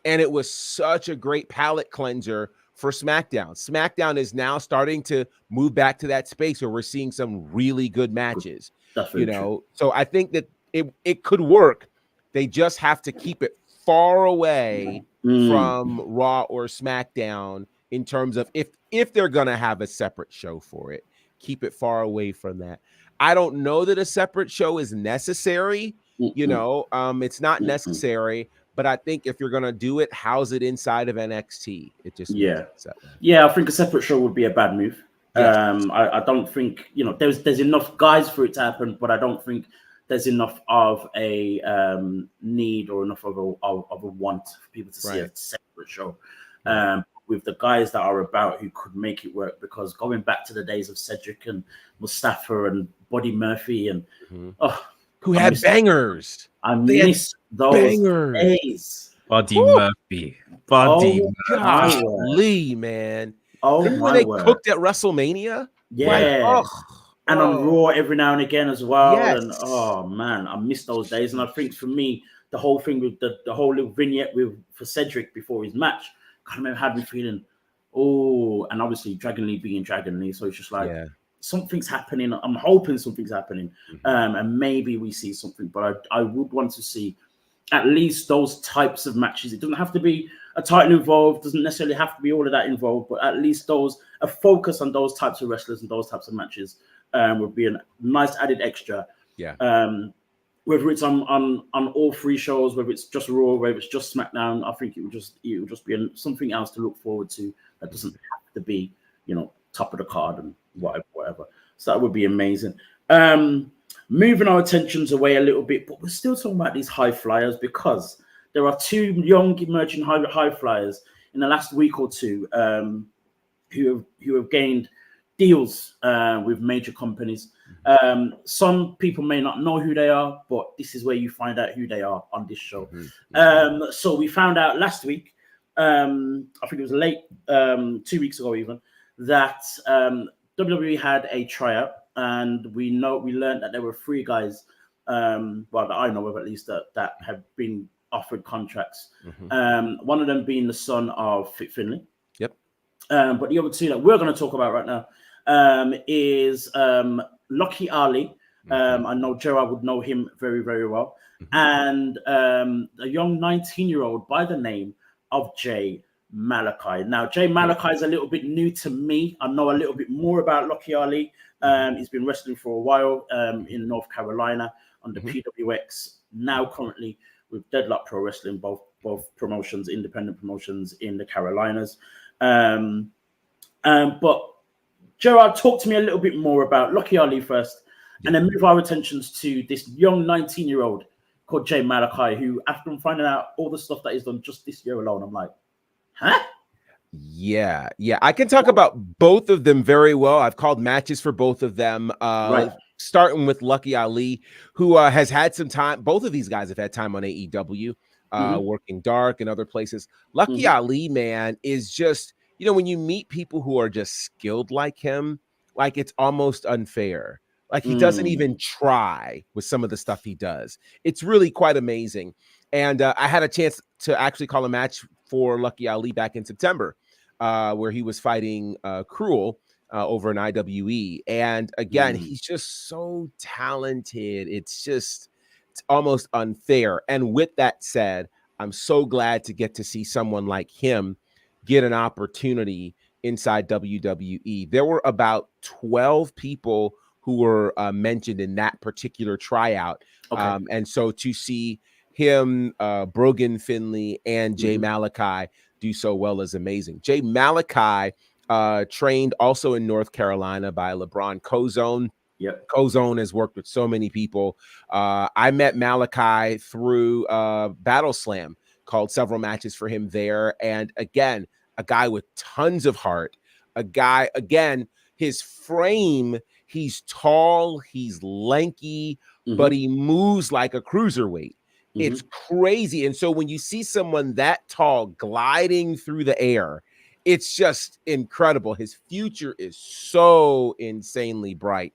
[SPEAKER 3] and it was such a great palate cleanser for SmackDown. SmackDown is now starting to move back to that space where we're seeing some really good matches.
[SPEAKER 2] That's very true.
[SPEAKER 3] So I think that it could work. They just have to keep it far away from Raw or SmackDown in terms of if they're gonna have a separate show for it. Keep it far away from that. I don't know that a separate show is necessary. It's not necessary. But I think if you're gonna do it, house it inside of NXT. It just
[SPEAKER 2] I think a separate show would be a bad move. I don't think there's enough guys for it to happen, but I don't think there's enough of a need or enough of a want for people to see a separate show. With the guys that are about who could make it work, because going back to the days of Cedric and Mustafa and Buddy Murphy and
[SPEAKER 3] who had bangers.
[SPEAKER 2] I miss those days.
[SPEAKER 1] Buddy Murphy.
[SPEAKER 3] Lee, man.
[SPEAKER 2] Remember
[SPEAKER 3] when they cooked at WrestleMania?
[SPEAKER 2] Yeah. And on Raw every now and again as well.
[SPEAKER 3] Yes.
[SPEAKER 2] And oh man, I miss those days. And I think for me, the whole thing with the whole little vignette for Cedric before his match kind of had me feeling, and obviously Dragon Lee being Dragon Lee. So it's just like something's happening. I'm hoping something's happening. And maybe we see something, but I would want to see at least those types of matches. It doesn't have to be a title involved, doesn't necessarily have to be all of that involved, but at least a focus on those types of wrestlers and those types of matches would be a nice added extra. Whether it's on all three shows, whether it's just Raw, whether it's just SmackDown, I think it would just be something else to look forward to that doesn't have to be, top of the card and whatever. So that would be amazing. Moving our attentions away a little bit, but we're still talking about these high flyers, because there are two young emerging high flyers in the last week or two who have gained deals with major companies. Some people may not know who they are, but this is where you find out who they are on this show. So we found out last week, I think it was late, 2 weeks ago even, that WWE had a tryout, and we learned that there were 3 guys, that I know of at least, that have been offered contracts. One of them being the son of Fit Finlay. But the other 2 that we're going to talk about right now is Lucky Ali. I know Gerard would know him very, very well. And a young 19-year-old by the name of Jade Malachi. Now, Jay Malachi is a little bit new to me. I know a little bit more about Lucky Ali. He's been wrestling for a while in North Carolina under PWX. Now, currently with Deadlock Pro Wrestling, both promotions, independent promotions in the Carolinas. But Gerard, talk to me a little bit more about Lucky Ali first, and then move our attentions to this young 19-year-old called Jay Malachi, who, after I'm finding out all the stuff that he's done just this year alone, I'm like, huh?
[SPEAKER 3] Yeah. I can talk about both of them very well. I've called matches for both of them.
[SPEAKER 2] Right.
[SPEAKER 3] Starting with Lucky Ali, who has had some time. Both of these guys have had time on AEW, working dark and other places. Lucky Ali, man, is just, when you meet people who are just skilled like him, like it's almost unfair. Like he doesn't even try with some of the stuff he does. It's really quite amazing. And I had a chance to actually call a match for Lucky Ali back in September, where he was fighting Cruel over in IWE. And again, he's just so talented. It's almost unfair. And with that said, I'm so glad to get to see someone like him get an opportunity inside WWE. There were about 12 people who were mentioned in that particular tryout. And so to see him, Brogan Finley, and Jay Malachi do so well is amazing. Jay Malachi trained also in North Carolina by LeBron Cozone.
[SPEAKER 2] Yep.
[SPEAKER 3] Cozone has worked with so many people. I met Malachi through Battle Slam, called several matches for him there. And again, a guy with tons of heart. A guy, again, his frame, he's tall, he's lanky, but he moves like a cruiserweight. It's crazy. And so when you see someone that tall gliding through the air, it's just incredible. His future is so insanely bright.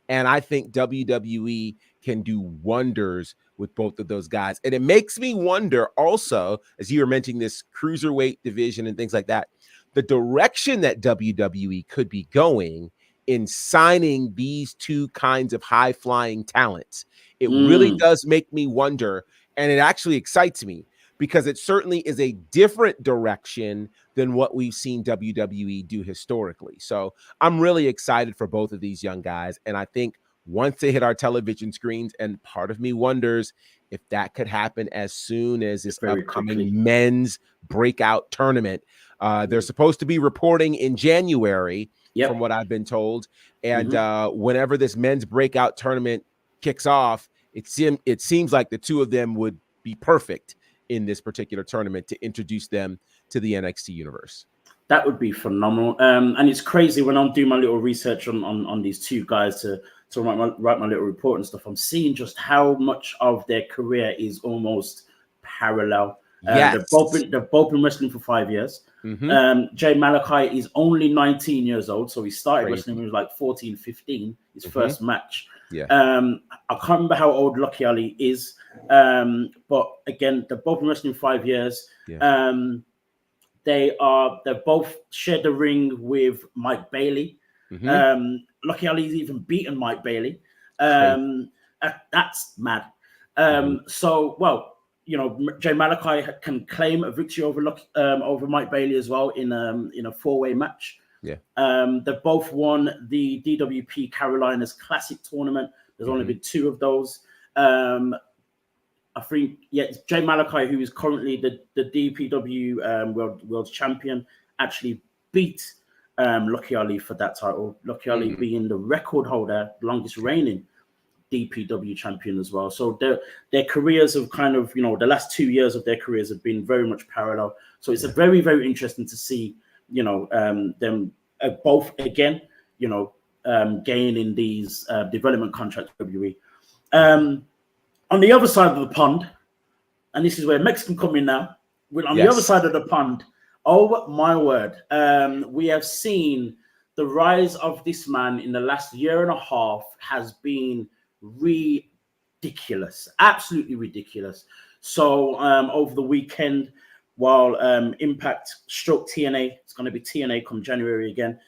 [SPEAKER 3] And I think WWE can do wonders with both of those guys. And it makes me wonder also, as you were mentioning this cruiserweight division and things like that, the direction that WWE could be going in signing these two kinds of high-flying talents. It really does make me wonder, and it actually excites me, because it certainly is a different direction than what we've seen WWE do historically. So I'm really excited for both of these young guys. And I think once they hit our television screens, and part of me wonders if that could happen as soon as this upcoming men's breakout tournament. They're supposed to be reporting in January, from what I've been told. And whenever this men's breakout tournament kicks off, it seems like the two of them would be perfect in this particular tournament to introduce them to the NXT universe.
[SPEAKER 2] That would be phenomenal. And it's crazy when I'm doing my little research on these two guys to write my little report and stuff. I'm seeing just how much of their career is almost parallel. They've both been wrestling for 5 years. Jay Malachi is only 19 years old, so he started wrestling when he was like 14, 15, his first match. I can't remember how old Lucky Ali is, but again, they've both been wrestling 5 years. They've both shared the ring with Mike Bailey. Lucky Ali's even beaten Mike Bailey. That's mad. So, well, Jay Malachi can claim a victory over Mike Bailey as well in a four-way match. They've both won the DWP Carolinas Classic tournament. There's only been 2 of those. I think, Jay Malachi, who is currently the DPW world champion, actually beat Lucky Ali for that title. Lucky Ali being the record holder, longest reigning DPW champion as well. So their careers have kind of, the last 2 years of their careers have been very much parallel. So it's a very, very interesting to see, them both again, gaining these development contracts with WWE. On the other side of the pond, and this is where Mexican come in now, on the other side of the pond, oh my word, we have seen the rise of this man in the last year and a half has been ridiculous, absolutely ridiculous. So over the weekend, while Impact stroke TNA, it's going to be TNA come January again,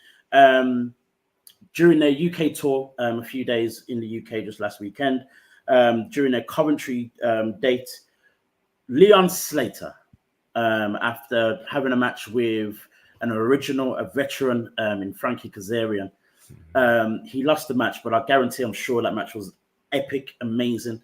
[SPEAKER 2] during their UK tour, a few days in the UK just last weekend, during their Coventry date, Leon Slater after having a match with a veteran in Frankie Kazarian. He lost the match, but I guarantee I'm sure that match was epic, amazing.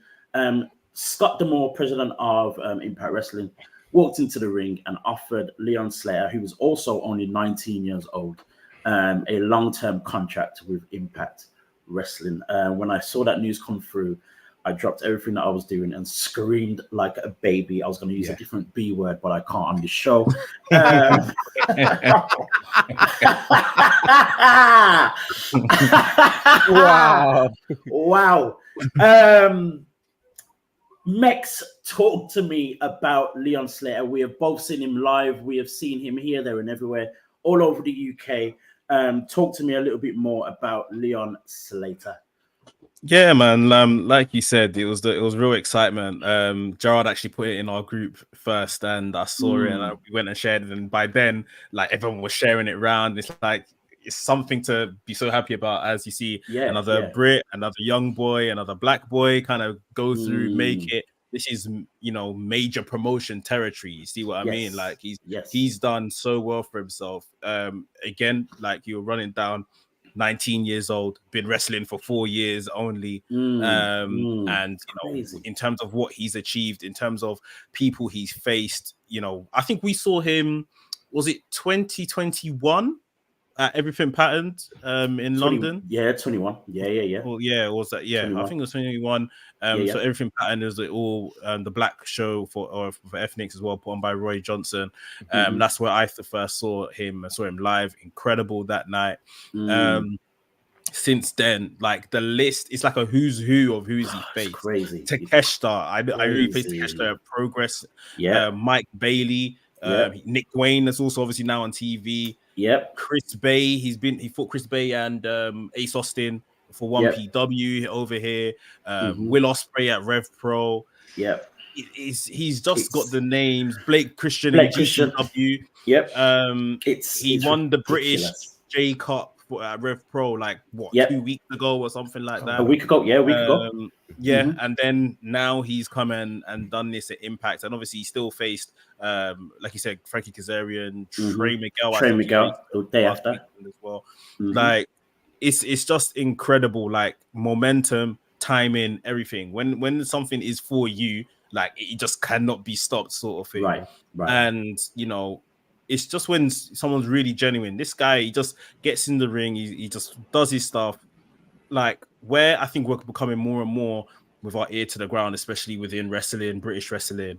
[SPEAKER 2] Scott D'Amore, president of Impact Wrestling, walked into the ring and offered Leon Slater, who was also only 19 years old, a long-term contract with Impact Wrestling. When I saw that news come through, I dropped everything that I was doing and screamed like a baby. I was going to use a different B word, but I can't on this show. Wow. Mex, talk to me about Leon Slater. We have both seen him live. We have seen him here, there, and everywhere, all over the UK. Talk to me a little bit more about Leon Slater.
[SPEAKER 1] Yeah, man. Like you said, it was real excitement. Gerard actually put it in our group first, and I saw it, and we went and shared it. And by then, like, everyone was sharing it around. It's like it's something to be so happy about as you see another Brit, another young boy, another black boy kind of go through, make it. This is, you know, major promotion territory. You see what I mean? Like he's done so well for himself. Again, like you're running down. 19 years old, been wrestling for 4 years only. And you know, in terms of what he's achieved, in terms of people he's faced, you know, I think we saw him, was it 2021 at Everything Patterned in London?
[SPEAKER 2] Yeah, 21. Yeah.
[SPEAKER 1] Well, yeah, was that? Yeah, 21. I think it was 21. So Everything Patterned is all the black show for Ethnics as well, put on by Roy Johnson. That's where I first saw him. I saw him live. Incredible that night. Since then, like the list, it's like a who's who of who's he faced.
[SPEAKER 2] Crazy.
[SPEAKER 1] Takeshita, I really faced Takeshita at Progress. Mike Bailey. Nick Wayne, that's also obviously now on TV. Chris Bay, he fought Chris Bay and Ace Austin for 1PW over here. Will Ospreay at Rev Pro. He's just got the names. Blake Christian in GCW. He won the British J Cup at Rev Pro like 2 weeks ago or something like that.
[SPEAKER 2] A week ago.
[SPEAKER 1] And then now he's come and done this at Impact, and obviously he still faced like you said, Frankie Kazarian, Trey Miguel
[SPEAKER 2] the day after
[SPEAKER 1] as well. Like it's just incredible, like momentum, timing, everything. When something is for you, like it just cannot be stopped, sort of thing.
[SPEAKER 2] Right.
[SPEAKER 1] And you know, it's just when someone's really genuine. This guy, he just gets in the ring, he just does his stuff. Like where I think we're becoming more and more with our ear to the ground, especially within wrestling, British wrestling.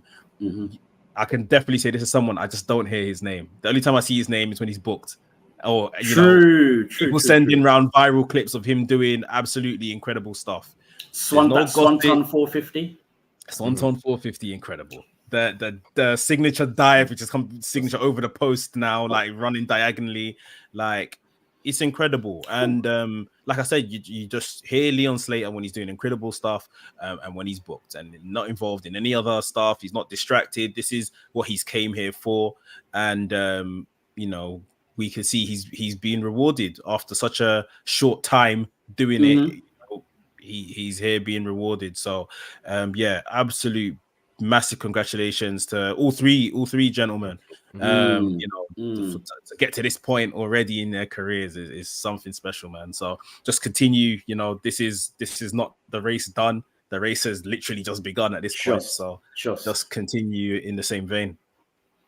[SPEAKER 1] I can definitely say this is someone I just don't hear his name. The only time I see his name is when he's booked. Or people sending around viral clips of him doing absolutely incredible stuff.
[SPEAKER 2] Swanton 450.
[SPEAKER 1] Swanton 450, incredible. The signature dive, which is signature over the post now, like running diagonally, like it's incredible. And like I said, you just hear Leon Slater when he's doing incredible stuff, and when he's booked and not involved in any other stuff. He's not distracted. This is what he's came here for, and you know, we can see he's being rewarded after such a short time doing it. You know, he's here being rewarded. So absolute massive congratulations to all three gentlemen. You know, to get to this point already in their careers is something special, man. So just continue. You know, this is not the race done. The race has literally just begun at this point. So just continue in the same vein.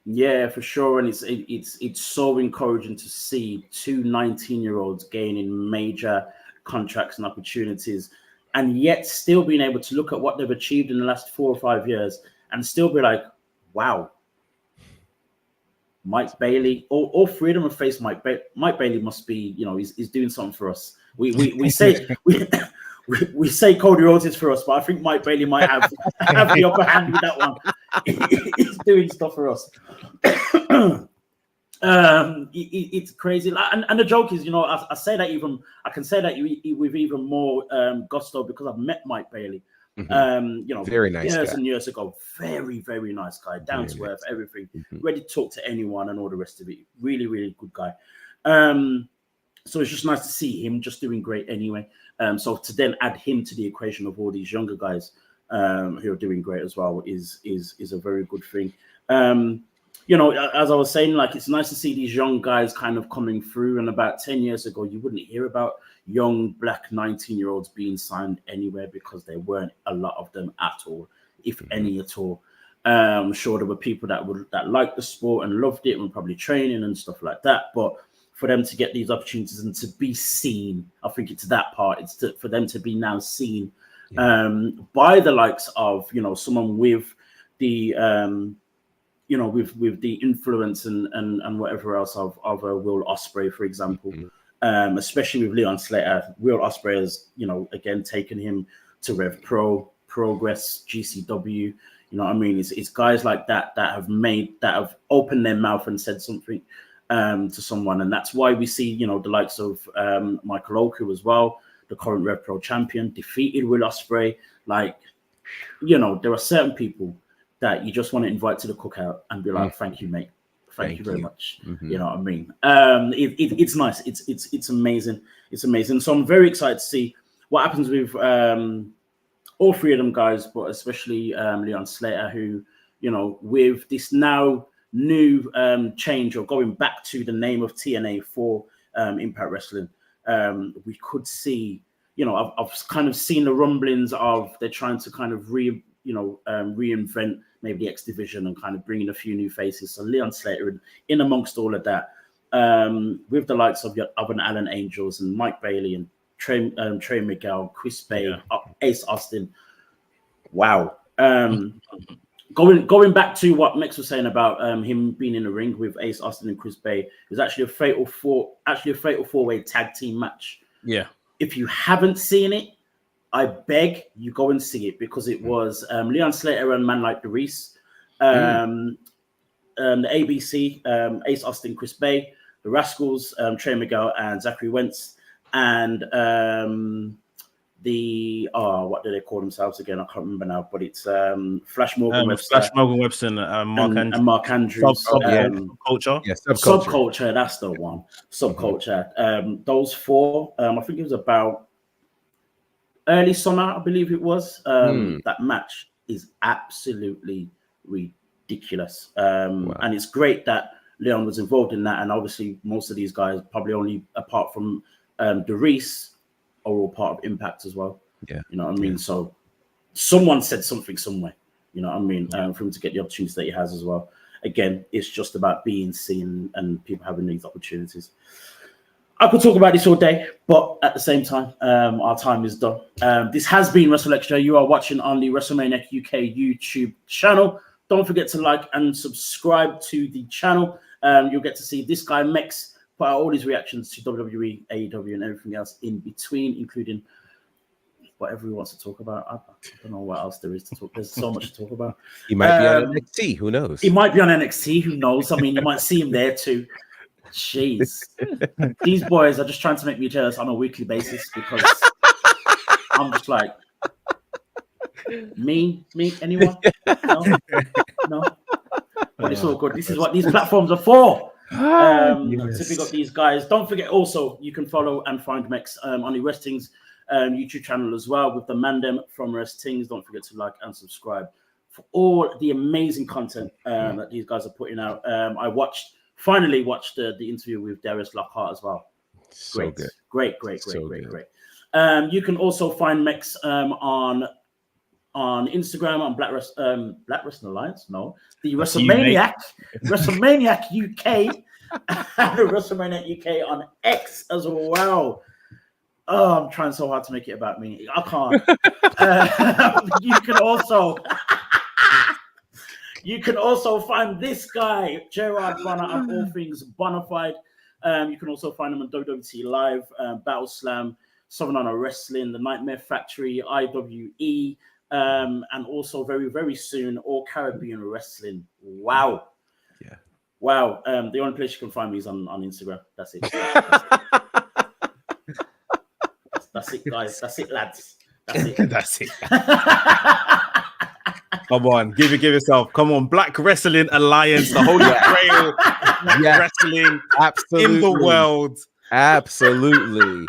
[SPEAKER 2] Yeah, for sure. And it's so encouraging to see two 19-year-olds gaining major contracts and opportunities, and yet still being able to look at what they've achieved in the last 4 or 5 years and still be like, wow, Mike Bailey, all three of them have faced Mike Bailey. Mike Bailey must be, you know, he's doing something for us. We say we say Cody Rhodes is for us, but I think Mike Bailey might have the upper hand with that one. He's doing stuff for us. It's crazy, and the joke is, you know, I say that I can say that with even more gusto because I've met Mike Bailey. You know,
[SPEAKER 3] very nice
[SPEAKER 2] years
[SPEAKER 3] guy.
[SPEAKER 2] and years ago. Very, very nice guy, down to earth, everything, ready to talk to anyone and all the rest of it. Really, really good guy. So it's just nice to see him just doing great anyway. So to then add him to the equation of all these younger guys who are doing great as well is a very good thing. you know, as I was saying, like, it's nice to see these young guys kind of coming through. And about 10 years ago, you wouldn't hear about young black 19-year-olds being signed anywhere because there weren't a lot of them at all, if any at all. I'm sure there were people that liked the sport and loved it and were probably training and stuff like that. But for them to get these opportunities and to be seen, I think it's that part. It's for them to be now seen by the likes of, you know, someone with the you know, with the influence and whatever else of Will Ospreay, for example, especially with Leon Slater. Will Ospreay has, you know, again taken him to Rev Pro, Progress, GCW. You know what I mean? It's guys like that that have opened their mouth and said something to someone, and that's why we see, you know, the likes of Michael Oku as well, the current Rev Pro champion, defeated Will Ospreay. Like, you know, there are certain people that you just want to invite to the cookout and be like, "Thank you, mate. Thank you very much." You know what I mean? It's nice. It's amazing. It's amazing. So I'm very excited to see what happens with all three of them guys, but especially Leon Slater, who, you know, with this now new change or going back to the name of TNA for Impact Wrestling, we could see, you know, I've kind of seen the rumblings of they're trying to kind of reinvent maybe the X Division and kind of bring in a few new faces. So Leon Slater in amongst all of that, with the likes of an Alan Angels and Mike Bailey and Trey Miguel, Chris Bay, Ace Austin. Wow. Going back to what Mex was saying about him being in the ring with Ace Austin and Chris Bay, it was actually a fatal four-way tag team match.
[SPEAKER 1] Yeah.
[SPEAKER 2] If you haven't seen it, I beg you go and see it, because it was Leon Slater and man like Doris, the ABC, Ace Austin, Chris Bay, the Rascals, Trey Miguel and Zachary Wentz, and what do they call themselves again? I can't remember now, but it's Flash Morgan Webster.
[SPEAKER 1] Flash Morgan Webster and
[SPEAKER 2] Mark Andrews.
[SPEAKER 1] Subculture.
[SPEAKER 3] Yeah,
[SPEAKER 2] Subculture, that's the one. Subculture. Those four, I think it was about early summer, I believe it was. That match is absolutely ridiculous. And it's great that Leon was involved in that. And obviously, most of these guys, probably only apart from Doris, are all part of Impact as well. Yeah. You know what I mean? So someone said something somewhere, you know what I mean? For him to get the opportunities that he has as well. Again, it's just about being seen and people having these opportunities. I could talk about this all day, but at the same time, our time is done. This has been WrstlXtra. You are watching on the WrestleManiac UK YouTube channel. Don't forget to like and subscribe to the channel. You'll get to see this guy, Mex, put out all his reactions to WWE, AEW, and everything else in between, including whatever he wants to talk about. I don't know what else there is to talk. There's so much to talk about.
[SPEAKER 3] He might be on NXT. Who knows?
[SPEAKER 2] He might be on NXT. Who knows? I mean, you might see him there too. Jeez, these boys are just trying to make me jealous on a weekly basis, because I'm just like, me, anyone? No. But it's all good. This is what these platforms are for. To pick up these guys. Don't forget also, you can follow and find Mex on the Wrestling's YouTube channel as well, with the Mandem from Wrestling's. Don't forget to like and subscribe for all the amazing content that these guys are putting out. I finally watched the interview with Darius Lockhart as well.
[SPEAKER 3] So good.
[SPEAKER 2] Great. You can also find Mex on Instagram on Black Wrestling Alliance. No, the WrestleManiac UK, and WrestleManiac UK on X as well. Oh, I'm trying so hard to make it about me. I can't. You can also find this guy, Gerard Bonner, of all things Bonafide. You can also find him on WWT Live, Battle Slam, Southern Honor Wrestling, The Nightmare Factory, IWE, and also very, very soon, All Caribbean Wrestling. Wow.
[SPEAKER 3] Yeah.
[SPEAKER 2] Wow. The only place you can find me is on Instagram. That's it. That's it, guys. That's it, lads. That's it.
[SPEAKER 1] That's it. Come on, give yourself. Come on, Black Wrestling Alliance, the holy grail of wrestling in the world.
[SPEAKER 3] Absolutely.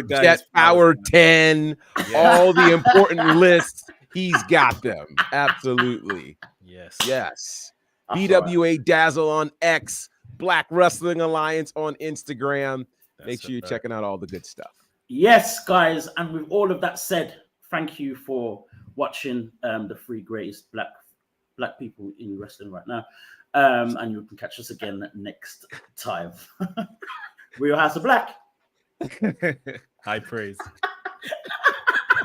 [SPEAKER 3] Jet Power 10, all the important lists, he's got them. Absolutely.
[SPEAKER 1] Yes.
[SPEAKER 3] Yes.
[SPEAKER 2] That's
[SPEAKER 3] BWA Dazzle on X, Black Wrestling Alliance on Instagram. Make sure you're checking out all the good stuff.
[SPEAKER 2] Yes, guys. And with all of that said, thank you for watching the 3 greatest black people in wrestling right now. And you can catch us again next time. Real House of Black.
[SPEAKER 1] High praise.